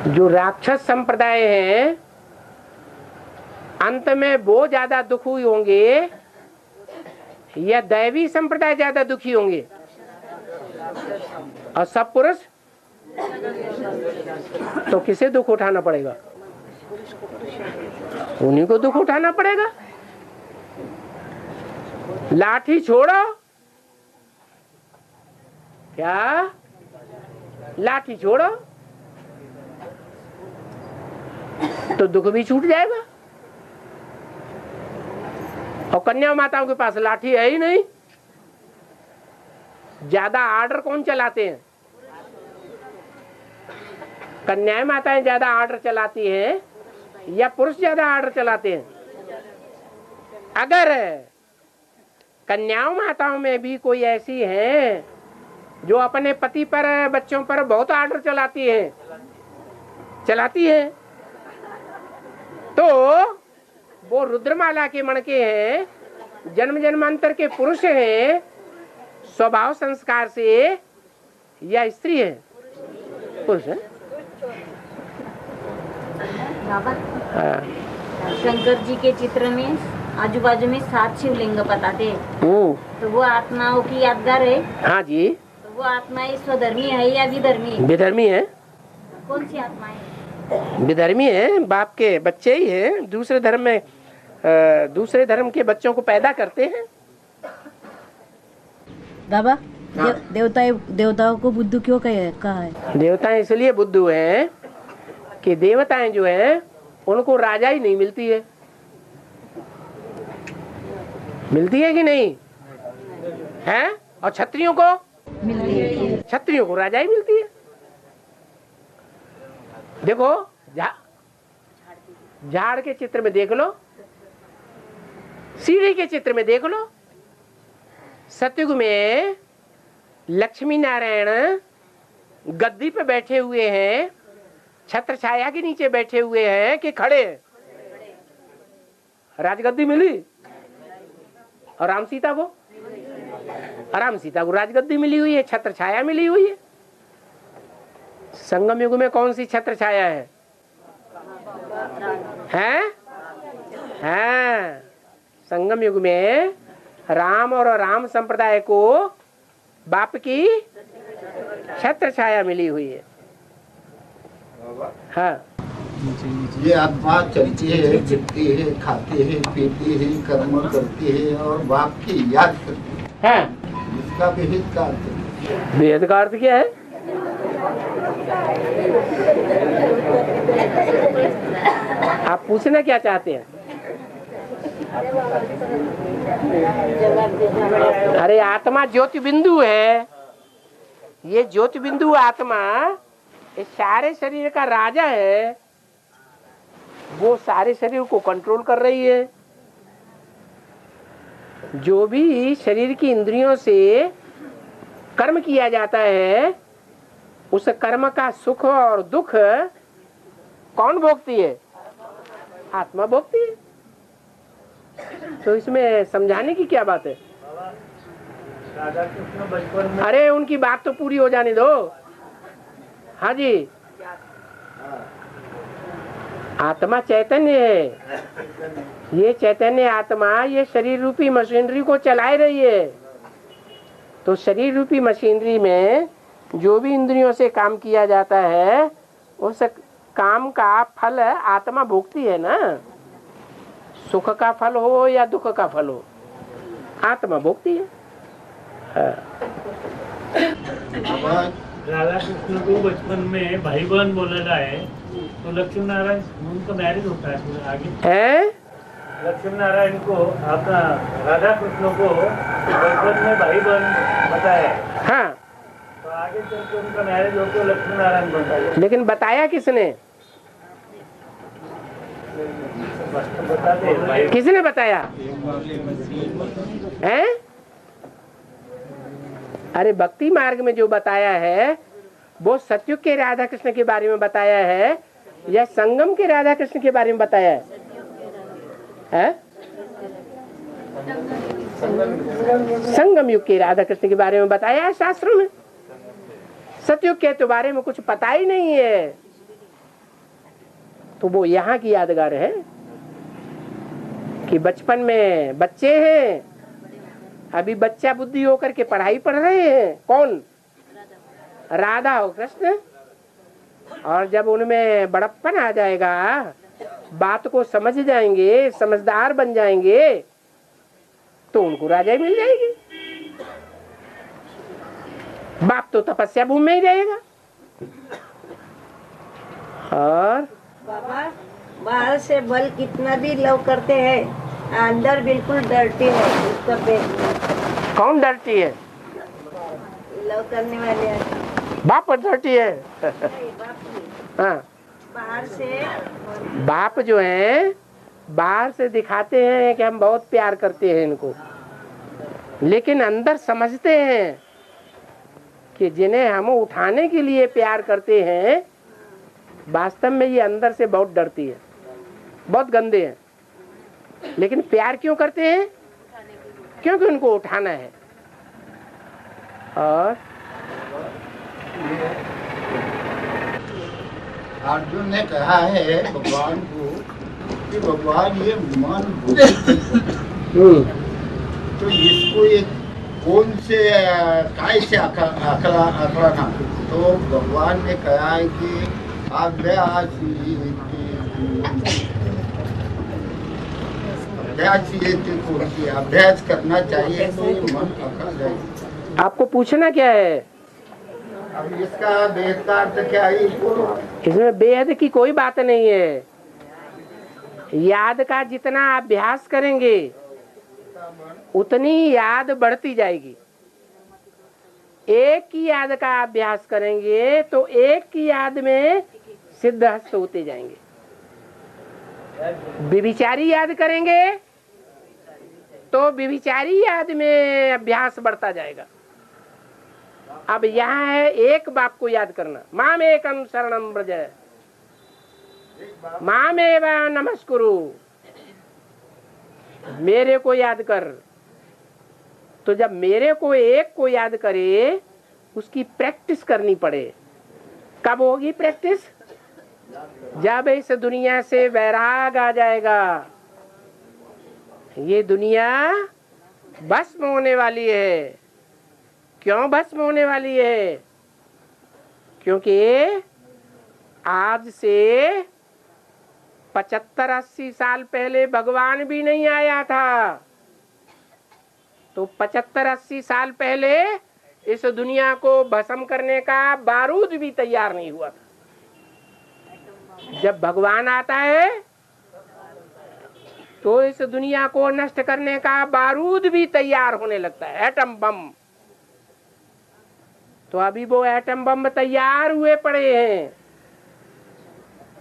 जो राक्षस संप्रदाय है अंत में वो ज्यादा दुखी होंगे या दैवी संप्रदाय ज्यादा दुखी होंगे? और सब पुरुष? तो किसे दुख उठाना पड़ेगा? उन्हीं को दुख उठाना पड़ेगा। लाठी छोड़ो, क्या लाठी छोड़ो तो दुख भी छूट जाएगा। और कन्या माताओं के पास लाठी है ही नहीं। ज्यादा आर्डर कौन चलाते हैं? कन्या माताएं ज्यादा आर्डर चलाती हैं या पुरुष ज्यादा आर्डर चलाते हैं? अगर कन्याओं माताओं में भी कोई ऐसी है जो अपने पति पर, बच्चों पर बहुत आर्डर चलाती है, तो वो रुद्रमाला के मणके हैं, जन्म जन्मांतर के पुरुष हैं, स्वभाव संस्कार से, या स्त्री है? पुरुष है। शंकर जी के चित्र में आजू बाजू में 7 शिवलिंग बताते हैं, तो वो आत्माओं की यादगार है। हाँ जी। तो वो आत्माएं स्वधर्मी है या विधर्मी है? विधर्मी है। कौन सी आत्माएं? विधर्मी है, बाप के बच्चे ही है, दूसरे धर्म में दूसरे धर्म के बच्चों को पैदा करते हैं। बाबा, देवताओं को बुद्धू क्यों कहा है? देवताएं इसलिए बुद्धू हैं कि देवताएं जो हैं उनको राजा ही नहीं मिलती है। मिलती है कि नहीं है? और क्षत्रियों को मिलती है। क्षत्रियों को राजा ही मिलती है। देखो झाड़ के चित्र में देख लो, सीढ़ी के चित्र में देख लो। सतयुग में लक्ष्मी नारायण गद्दी पे बैठे हुए हैं, छत्र छाया के नीचे बैठे हुए हैं कि खड़े हैं? राजगद्दी मिली। और राम सीता को राजगद्दी मिली हुई है, छत्र छाया मिली हुई है। संगम युग में कौन सी छत्र छाया है? हैं? संगम युग में राम और राम संप्रदाय को बाप की छत्र छाया मिली हुई है। हाँ, ये आत्मा चलती है, जीतती है, खाती है, पीती है, कर्म करती है और बाप की याद करती है। हाँ। इसका भेद का अर्थ है। भेद का अर्थ क्या है? आप पूछना क्या चाहते हैं? अरे आत्मा ज्योति बिंदु है। ये ज्योति बिंदु आत्मा इस सारे शरीर का राजा है। वो सारे शरीर को कंट्रोल कर रही है। जो भी शरीर की इंद्रियों से कर्म किया जाता है, उस कर्म का सुख और दुख कौन भोगती है? आत्मा भोगती है। तो इसमें समझाने की क्या बात है? अरे उनकी बात तो पूरी हो जाने दो। हाँ जी, आत्मा चैतन्य है। ये चैतन्य आत्मा ये शरीर रूपी मशीनरी को चला रही है। तो शरीर रूपी मशीनरी में जो भी इंद्रियों से काम किया जाता है, उस काम का फल आत्मा भोगती है ना। सुख का फल हो या दुख का फल हो, आत्मा भोगती है। राधा कृष्ण को बचपन में भाई बहन बोलेला है, तो लक्ष्मी नारायण उनका मैरिज होता है आगे है? लक्ष्मी नारायण को अपना राधा कृष्ण को बचपन में भाई बहन बताया है। हाँ, तो आगे चल के उनका मैरिज होकर लक्ष्मी नारायण बनता है। लेकिन बताया किसने? किसने बताया है? अरे भक्ति मार्ग में जो बताया है वो सतयुग के राधा कृष्ण के बारे में बताया है या संगम के राधा कृष्ण के बारे में बताया है? संगम युग के राधा कृष्ण के बारे में बताया है शास्त्रों में। सतयुग के तो बारे में कुछ पता ही नहीं है। तो वो यहाँ की यादगार है कि बचपन में बच्चे हैं, अभी बच्चा बुद्धि होकर के पढ़ाई पढ़ रहे हैं। कौन? राधा और कृष्ण। और जब उनमें बड़प्पन आ जाएगा, बात को समझ जाएंगे, समझदार बन जाएंगे, तो उनको राजाई मिल जाएगी। बाप तो तपस्या भूमि में ही रहेगा। और बाबा, बाहर से बल कितना भी लव करते हैं, अंदर बिल्कुल डरती है उसका पेट। कौन डरती है? लव करने वाले बाप डरती है। हाँ, बाहर से बाप जो है बाहर से दिखाते हैं कि हम बहुत प्यार करते हैं इनको, लेकिन अंदर समझते हैं कि जिन्हें हम उठाने के लिए प्यार करते हैं, वास्तव में ये अंदर से बहुत डरती है, बहुत गंदे हैं। लेकिन प्यार क्यों करते हैं? क्योंकि उनको उठाना है। और अर्जुन ने कहा है भगवान को कि भगवान ये मन बुद्धि तो इसको ये कौन से काय से आकड़ना? तो भगवान ने कहा है कि अभ्यास करना चाहिए तो ये मन अकड़ जाए। आपको पूछना क्या है? अब इसका बेहद का अर्थ क्या है? इसमें बेहद की कोई बात नहीं है। याद का जितना अभ्यास करेंगे उतनी याद बढ़ती जाएगी। एक की याद का अभ्यास करेंगे तो एक की याद में सिद्धहस्त होते जाएंगे। विविचारी याद करेंगे तो विविचारी याद में अभ्यास बढ़ता जाएगा। अब यहाँ है एक बाप को याद करना, माम एकम शरणम व्रज मामेव नमस्कुरु, मेरे को याद कर। तो जब मेरे को एक को याद करे, उसकी प्रैक्टिस करनी पड़े। कब होगी प्रैक्टिस? जब इस दुनिया से वैराग आ जाएगा। ये दुनिया भस्म होने वाली है। क्यों भस्म होने वाली है? क्योंकि आज से 75-80 साल पहले भगवान भी नहीं आया था, तो 75-80 साल पहले इस दुनिया को भस्म करने का बारूद भी तैयार नहीं हुआ था। जब भगवान आता है तो इस दुनिया को नष्ट करने का बारूद भी तैयार होने लगता है, एटम बम। तो अभी वो एटम बम तैयार हुए पड़े हैं,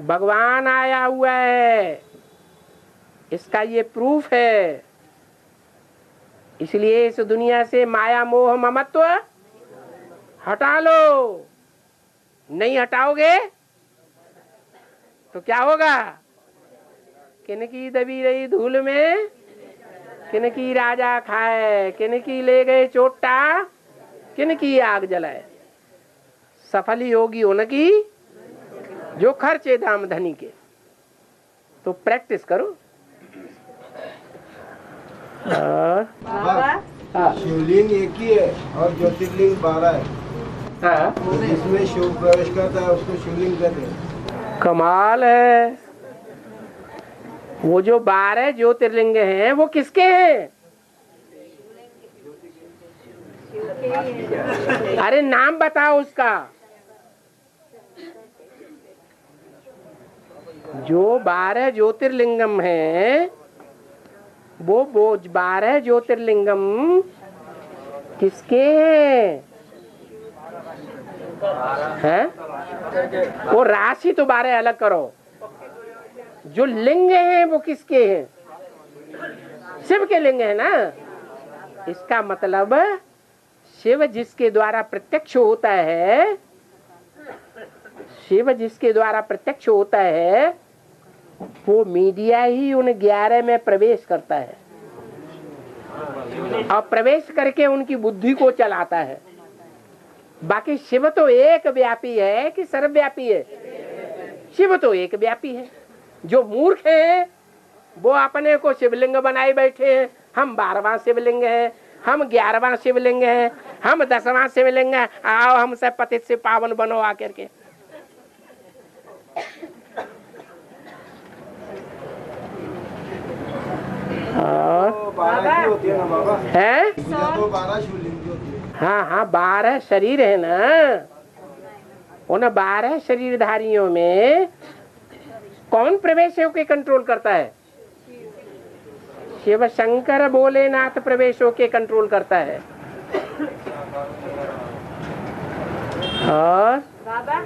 भगवान आया हुआ है, इसका ये प्रूफ है। इसलिए इस दुनिया से माया मोह ममत्व हटा लो। नहीं हटाओगे तो क्या होगा? किनकी दबी रही धूल में किनकी राजा खाए, किनकी ले गए चोटा किनकी आग जलाए। सफल योगी उनकी जो खर्चे दाम धनी के। तो प्रैक्टिस करो। शिवलिंग एक ही है और ज्योतिर्लिंग 12 है। जिसमें शिव प्रवेश करता है उसको शिवलिंग कहते हैं। कमाल है। वो जो 12 ज्योतिर्लिंग हैं वो किसके हैं? अरे नाम बताओ उसका। जो 12 ज्योतिर्लिंगम है वो 12 ज्योतिर्लिंगम किसके हैं? वो राशि तो 12 अलग करो, जो लिंग हैं वो किसके हैं? शिव के लिंग है ना। इसका मतलब शिव जिसके द्वारा प्रत्यक्ष होता है, शिव जिसके द्वारा प्रत्यक्ष होता है वो मीडिया ही उन 11 में प्रवेश करता है और प्रवेश करके उनकी बुद्धि को चलाता है। बाकी शिव तो एक व्यापी है कि सर्वव्यापी है? शिव तो एक व्यापी है। जो मूर्ख हैं वो अपने को शिवलिंग बनाए बैठे हैं। हम 12वां शिवलिंग हैं, हम 11वां शिवलिंग हैं, हम 10वां शिवलिंग हैं। आओ हमसे पतित से पावन बनो आकर के। होती है ना बाबा? है? तो 12 शिवलिंग होती है। हाँ, 12 शरीर है ना। उन 12 शरीरधारियों में कौन प्रवेश होके कंट्रोल करता है? शिव शंकर भोलेनाथ प्रवेश होके कंट्रोल करता है। और बाबा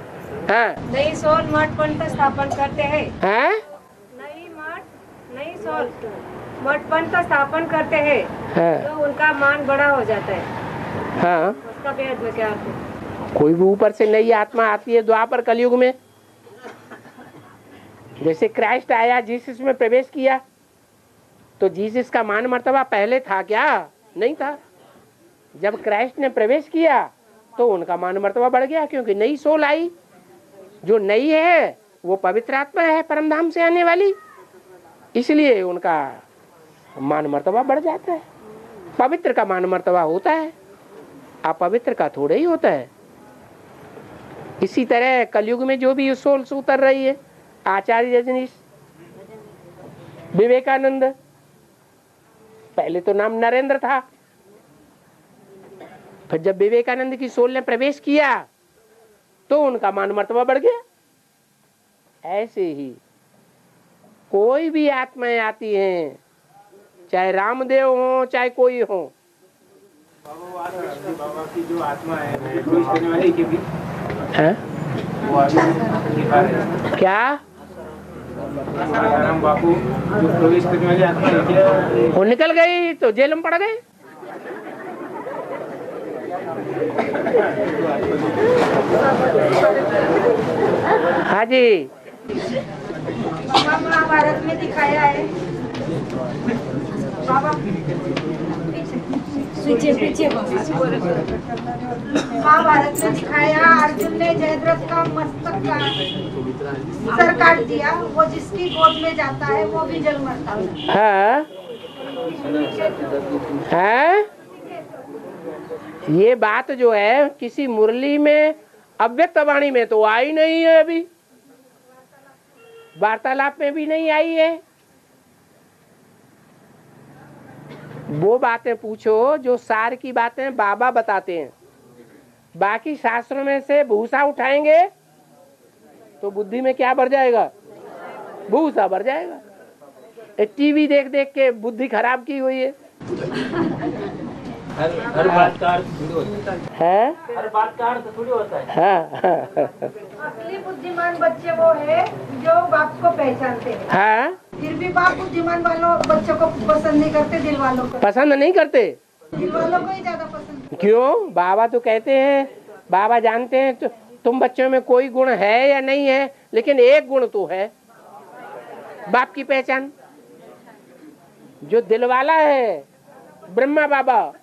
नई सोल मठ पंथ स्थापन करते हैं। नई सोल मठ पंथ स्थापन करते हैं तो उनका मान बड़ा हो जाता है। हाँ, उसका भेद में क्या अर्थ है? कोई भी ऊपर से नई आत्मा आती है द्वापर कलयुग में। जैसे क्राइस्ट आया, जीसस में प्रवेश किया, तो जीसस का मान मर्तबा पहले था क्या? नहीं था। जब क्राइस्ट ने प्रवेश किया तो उनका मान मर्तबा बढ़ गया, क्योंकि नई सोल आई। जो नई है वो पवित्र आत्मा है, परमधाम से आने वाली, इसलिए उनका मान मर्तबा बढ़ जाता है। पवित्र का मान मर्तबा होता है, अपवित्र का थोड़ा ही होता है। इसी तरह कलयुग में जो भी सोल उतर रही है, आचार्य रजनीश, विवेकानंद, पहले तो नाम नरेंद्र था, फिर जब विवेकानंद की सोल ने प्रवेश किया तो उनका मान मर्तबा बढ़ गया। ऐसे ही कोई भी आत्माएं आती हैं, चाहे रामदेव हो चाहे कोई हो। बाबा की जो आत्मा है प्रवेश करने वाली के भी है? वो आगे क्या राम बापू जो प्रवेश करने वाली आत्मा है क्या? वो निकल गई तो जेल में पड़ गए। हाँ जी, बाबा महाभारत में दिखाया है। बाबा पीछे महाभारत में दिखाया, अर्जुन ने जयद्रथ का मस्तक का सर काट दिया। वो जिसकी गोद में जाता है वो भी जल मरता है। है? ये बात जो है किसी मुरली में, अव्यक्त वाणी में तो आई नहीं है अभी। वार्तालाप में भी नहीं आई है। वो बातें पूछो जो सार की बातें बाबा बताते हैं। बाकी शास्त्रों में से भूसा उठाएंगे तो बुद्धि में क्या बढ़ जाएगा? भूसा बढ़ जाएगा। टीवी देख देख के बुद्धि खराब की हुई है। हर बात का अर्थ थोड़ी होता है। हर बात का अर्थ थोड़ी होता है। असली बुद्धिमान बच्चे वो है जो बाप को पहचानते हैं। हाँ, फिर भी बाप बुद्धिमान वालों बच्चों को पसंद नहीं करते, दिल वालों को पसंद नहीं करते। दिल वालों को ही ज्यादा पसंद। क्यों? बाबा तो कहते हैं, बाबा जानते हैं तो तुम बच्चों में कोई गुण है या नहीं है, लेकिन एक गुण तो है, बाप की पहचान। जो दिल वाला है, ब्रह्मा बाबा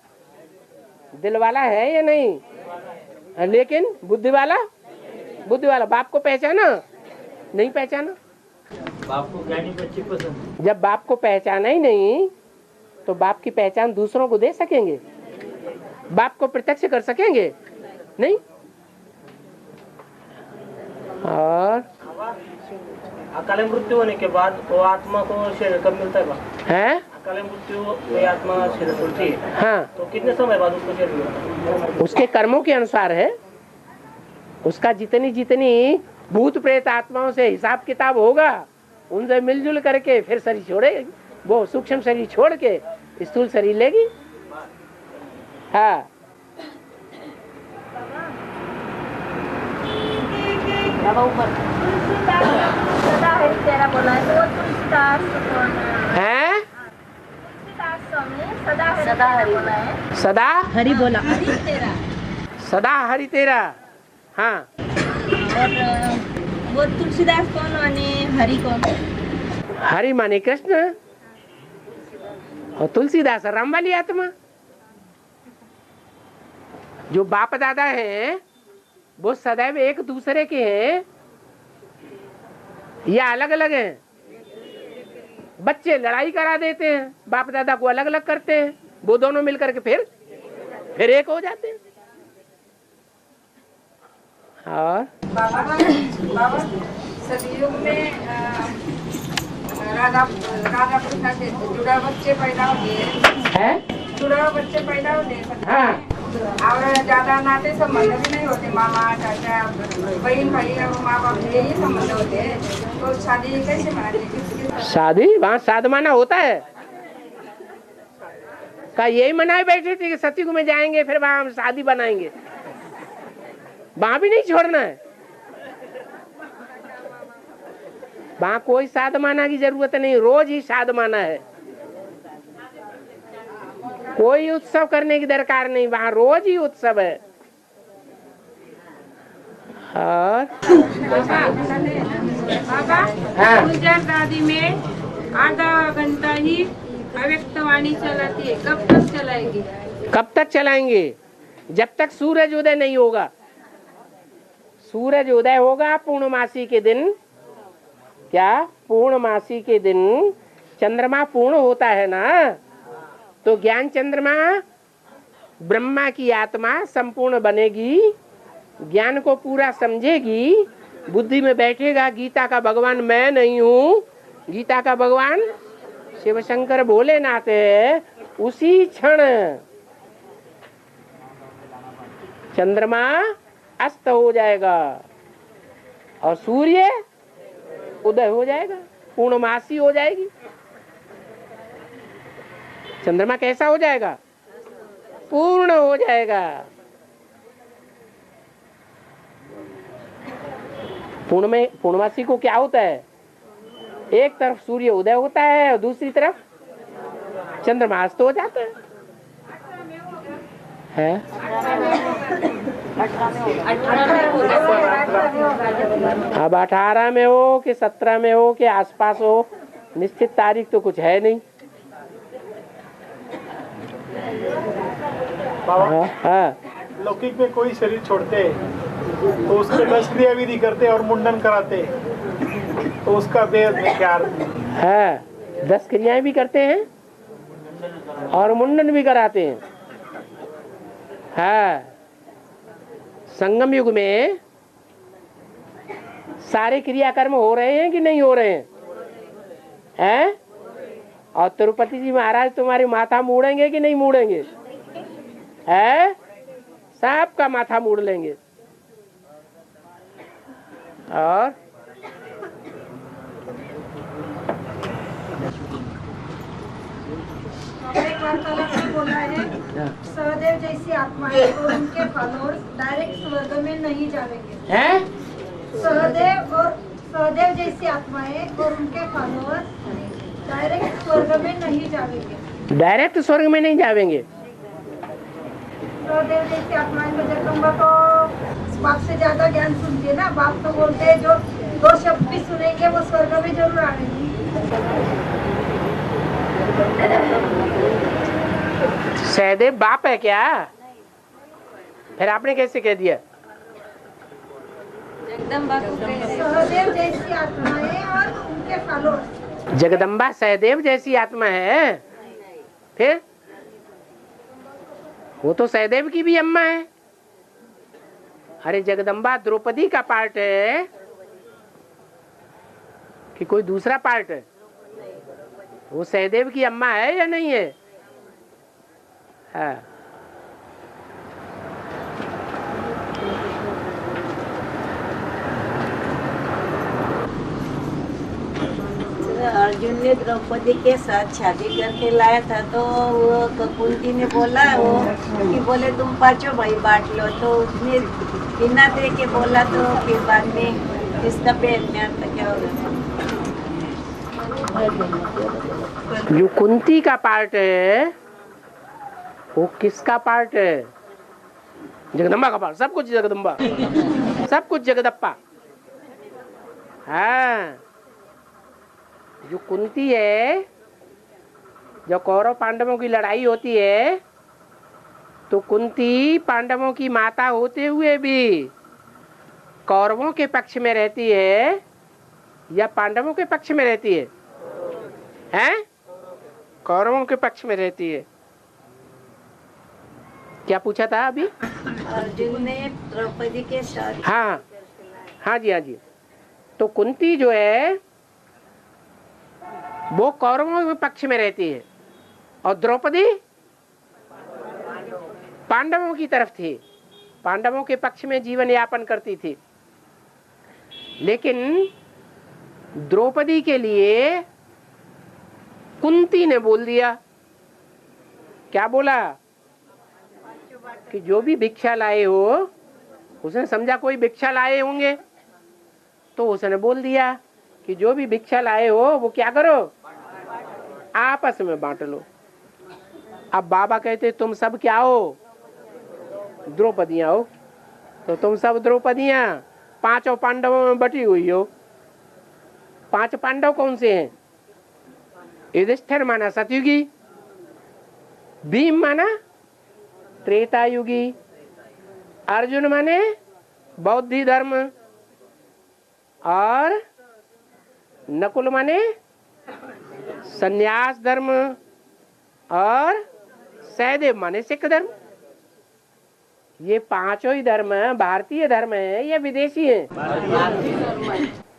दिल वाला है या नहीं, लेकिन बुद्धि वाला बाप को पहचाना नहीं पहचाना। बाप को ज्ञानी बच्चे पसंद। जब बाप को पहचाना ही नहीं तो बाप की पहचान दूसरों को दे सकेंगे? बाप को प्रत्यक्ष कर सकेंगे? नहीं। और अकाल मृत्यु होने के बाद वो आत्मा को शरीर कब मिलता है? अकाल मृत्यु में आत्मा शरीर छोड़ती है। हाँ, तो कितने समय बाद उसको शरीर मिलता है? उसके कर्मों के अनुसार है। उसका जितनी भूत प्रेत आत्माओं से हिसाब किताब होगा, उनसे मिलजुल करके फिर शरीर छोड़ेगी। वो सूक्ष्म शरीर छोड़ के स्थूल शरीर लेगी। हाँ, तेरा बोला है वो तुलसीदास है? सदा हरि बोला है। सदा हरि बोला। सदा हरि तेरा। हाँ, और वो तुलसीदास कौन माने, हरि कौन? हरि माने कृष्ण और तुलसीदास राम वाली आत्मा। जो बाप दादा है वो सदैव एक दूसरे के हैं या अलग अलग हैं? बच्चे लड़ाई करा देते हैं, बाप दादा को अलग अलग करते हैं, वो दोनों मिलकर के फिर एक हो जाते हैं। और बाबा सतयुग में राधा कृष्ण से जुड़ा बच्चे पैदा होते जुड़ा बच्चे पैदा होते। हाँ, और ज्यादा नाते संबंध भी नहीं होते, मामा चाचा बहन भाई और माँ बाप यही संबंध होते हैं। तो शादी कैसे मनाते? शादी वहाँ साधमाना होता है। का यही मनाए बैठे थे कि सतयुग में जाएंगे फिर वहाँ हम शादी बनाएंगे? वहाँ भी नहीं छोड़ना है। वहाँ कोई साधमाना की जरूरत नहीं, रोज ही साधमाना है। कोई उत्सव करने की दरकार नहीं, वहाँ रोज ही उत्सव है। और बाबा गुजर दादी में आधा घंटा ही अव्यक्त वाणी चलाती है, कब तक चलाएगी? कब तक चलाएंगे? जब तक सूरज उदय नहीं होगा। सूरज उदय होगा पूर्णमासी के दिन। क्या पूर्णमासी के दिन चंद्रमा पूर्ण होता है ना, तो ज्ञान चंद्रमा ब्रह्मा की आत्मा संपूर्ण बनेगी, ज्ञान को पूरा समझेगी, बुद्धि में बैठेगा गीता का भगवान मैं नहीं हूँ, गीता का भगवान शिव शंकर भोलेनाथ है। उसी क्षण चंद्रमा अस्त हो जाएगा और सूर्य उदय हो जाएगा, पूर्णमासी हो जाएगी। चंद्रमा कैसा हो जाएगा? पूर्ण हो जाएगा। पूर्णमासी को क्या होता है? एक तरफ सूर्य उदय होता है और दूसरी तरफ चंद्रमा अस्त हो जाता है। अब 18 में हो कि 17 में हो कि आसपास हो, निश्चित तारीख तो कुछ है नहीं। हाँ, लौकिक में कोई शरीर छोड़ते हैं तो उसके 10 क्रिया विधि करते और मुंडन कराते, तो उसका वेद में क्या अर्थ है? 10 क्रियाएं भी करते हैं और मुंडन भी कराते हैं। हाँ, संगम युग में सारे क्रियाकर्म हो रहे हैं कि नहीं हो रहे हैं? और तिरुपति जी महाराज तुम्हारी माथा मूड़ेंगे कि नहीं मूड़ेंगे? है, सबका माथा मूड़ लेंगे। और एक वार्तालाप में बोला है, सहदेव जैसी आत्माएं और उनके फॉलोअर्स डायरेक्ट स्वर्ग में नहीं जाएंगे। हैं? सहदेव जैसी आत्माएं और उनके फॉलोअर्स डायरेक्ट स्वर्ग में नहीं जाएंगे। डायरेक्ट स्वर्ग में नहीं जाएंगे। सहदेव जैसी आत्माएं को जगदम्बा तो बाप से ज्यादा ज्ञान सुनती है ना। बाप तो बोलते हैं जो 2 शब्द भी सुनेंगे वो स्वर्ग में जरूर आएंगे। सहदेव बाप है क्या? फिर आपने कैसे कह दिया? जगदम्बा को सहदेव जैसी आत्माएं और उनके फॉलोअर्स। जगदम्बा सहदेव जैसी आत्मा है। फिर वो तो सहदेव की भी अम्मा है। अरे जगदम्बा द्रौपदी का पार्ट है कि कोई दूसरा पार्ट है? वो सहदेव की अम्मा है या नहीं है? हाँ। अर्जुन ने द्रौपदी के साथ शादी करके लाया था तो वो कुंती ने बोला वो कि बोले तुम 5 भाई बांट लो, तो उसने बिना दे के बोला तो फिर बाद में इसका पेट में आता क्या होगा? जो कुंती का पार्ट है वो किसका पार्ट है? जगदम्बा का पार्ट। सब कुछ जगदम्बा, सब कुछ जगदप्पा। हाँ, जो कुंती है, जो कौरव पांडवों की लड़ाई होती है तो कुंती पांडवों की माता होते हुए भी कौरवों के पक्ष में रहती है या पांडवों के पक्ष में रहती है? हैं? कौरवों के पक्ष में रहती है। क्या पूछा था अभी? अर्जुन ने द्रौपदी के साथ। हाँ हाँ जी, हाँ जी। तो कुंती जो है वो कौरवों के पक्ष में रहती है और द्रौपदी पांडवों की तरफ थी, पांडवों के पक्ष में जीवन यापन करती थी। लेकिन द्रौपदी के लिए कुंती ने बोल दिया, क्या बोला? कि जो भी भिक्षा लाए हो, उसने समझा कोई भिक्षा लाए होंगे तो उसने बोल दिया कि जो भी भिक्षा लाए हो वो क्या करो, आपस में बांट लो। अब बाबा कहते तुम सब क्या हो? द्रौपदियां हो। तो तुम सब द्रौपदियां 5 पांडवों में बटी हुई हो। 5 पांडव कौन से हैं? युधिष्ठिर माना सतयुगी, भीम माना त्रेतायुगी, अर्जुन माने बौद्धि धर्म और नकुल माने संन्यास धर्म और सहदेव माने सिख धर्म। ये 5 ही धर्म भारतीय धर्म है या विदेशी है?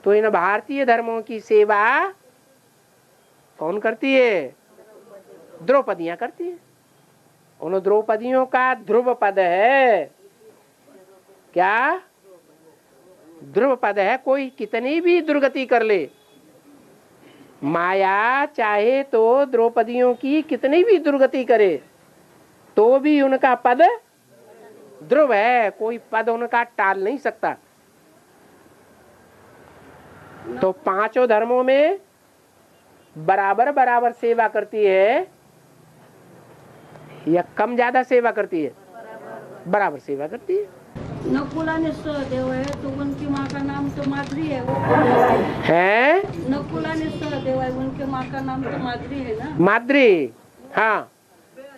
तो इन भारतीय धर्मों की सेवा कौन करती है? द्रौपदियां करती है। उन द्रौपदियों का ध्रुव पद है। क्या ध्रुव पद है? कोई कितनी भी दुर्गति कर ले, माया चाहे तो द्रौपदियों की कितनी भी दुर्गति करे तो भी उनका पद ध्रुव है। कोई पद उनका टाल नहीं सकता। तो 5 धर्मों में बराबर बराबर सेवा करती है या कम ज्यादा सेवा करती है? बराबर सेवा करती है। नकुला ने सहदेव है तो उनकी माँ का नाम तो माद्री है। वो है नकुला ने सहदेव है, उनके माँ का नाम तो माद्री है ना। माद्री, हाँ।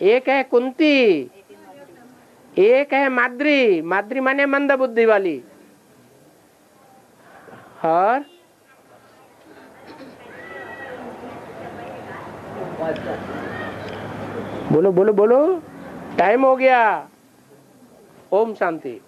एक है कुंती, एक है माद्री। माद्री माने मंद बुद्धि वाली। और बोलो बोलो बोलो, टाइम हो गया। ओम शांति।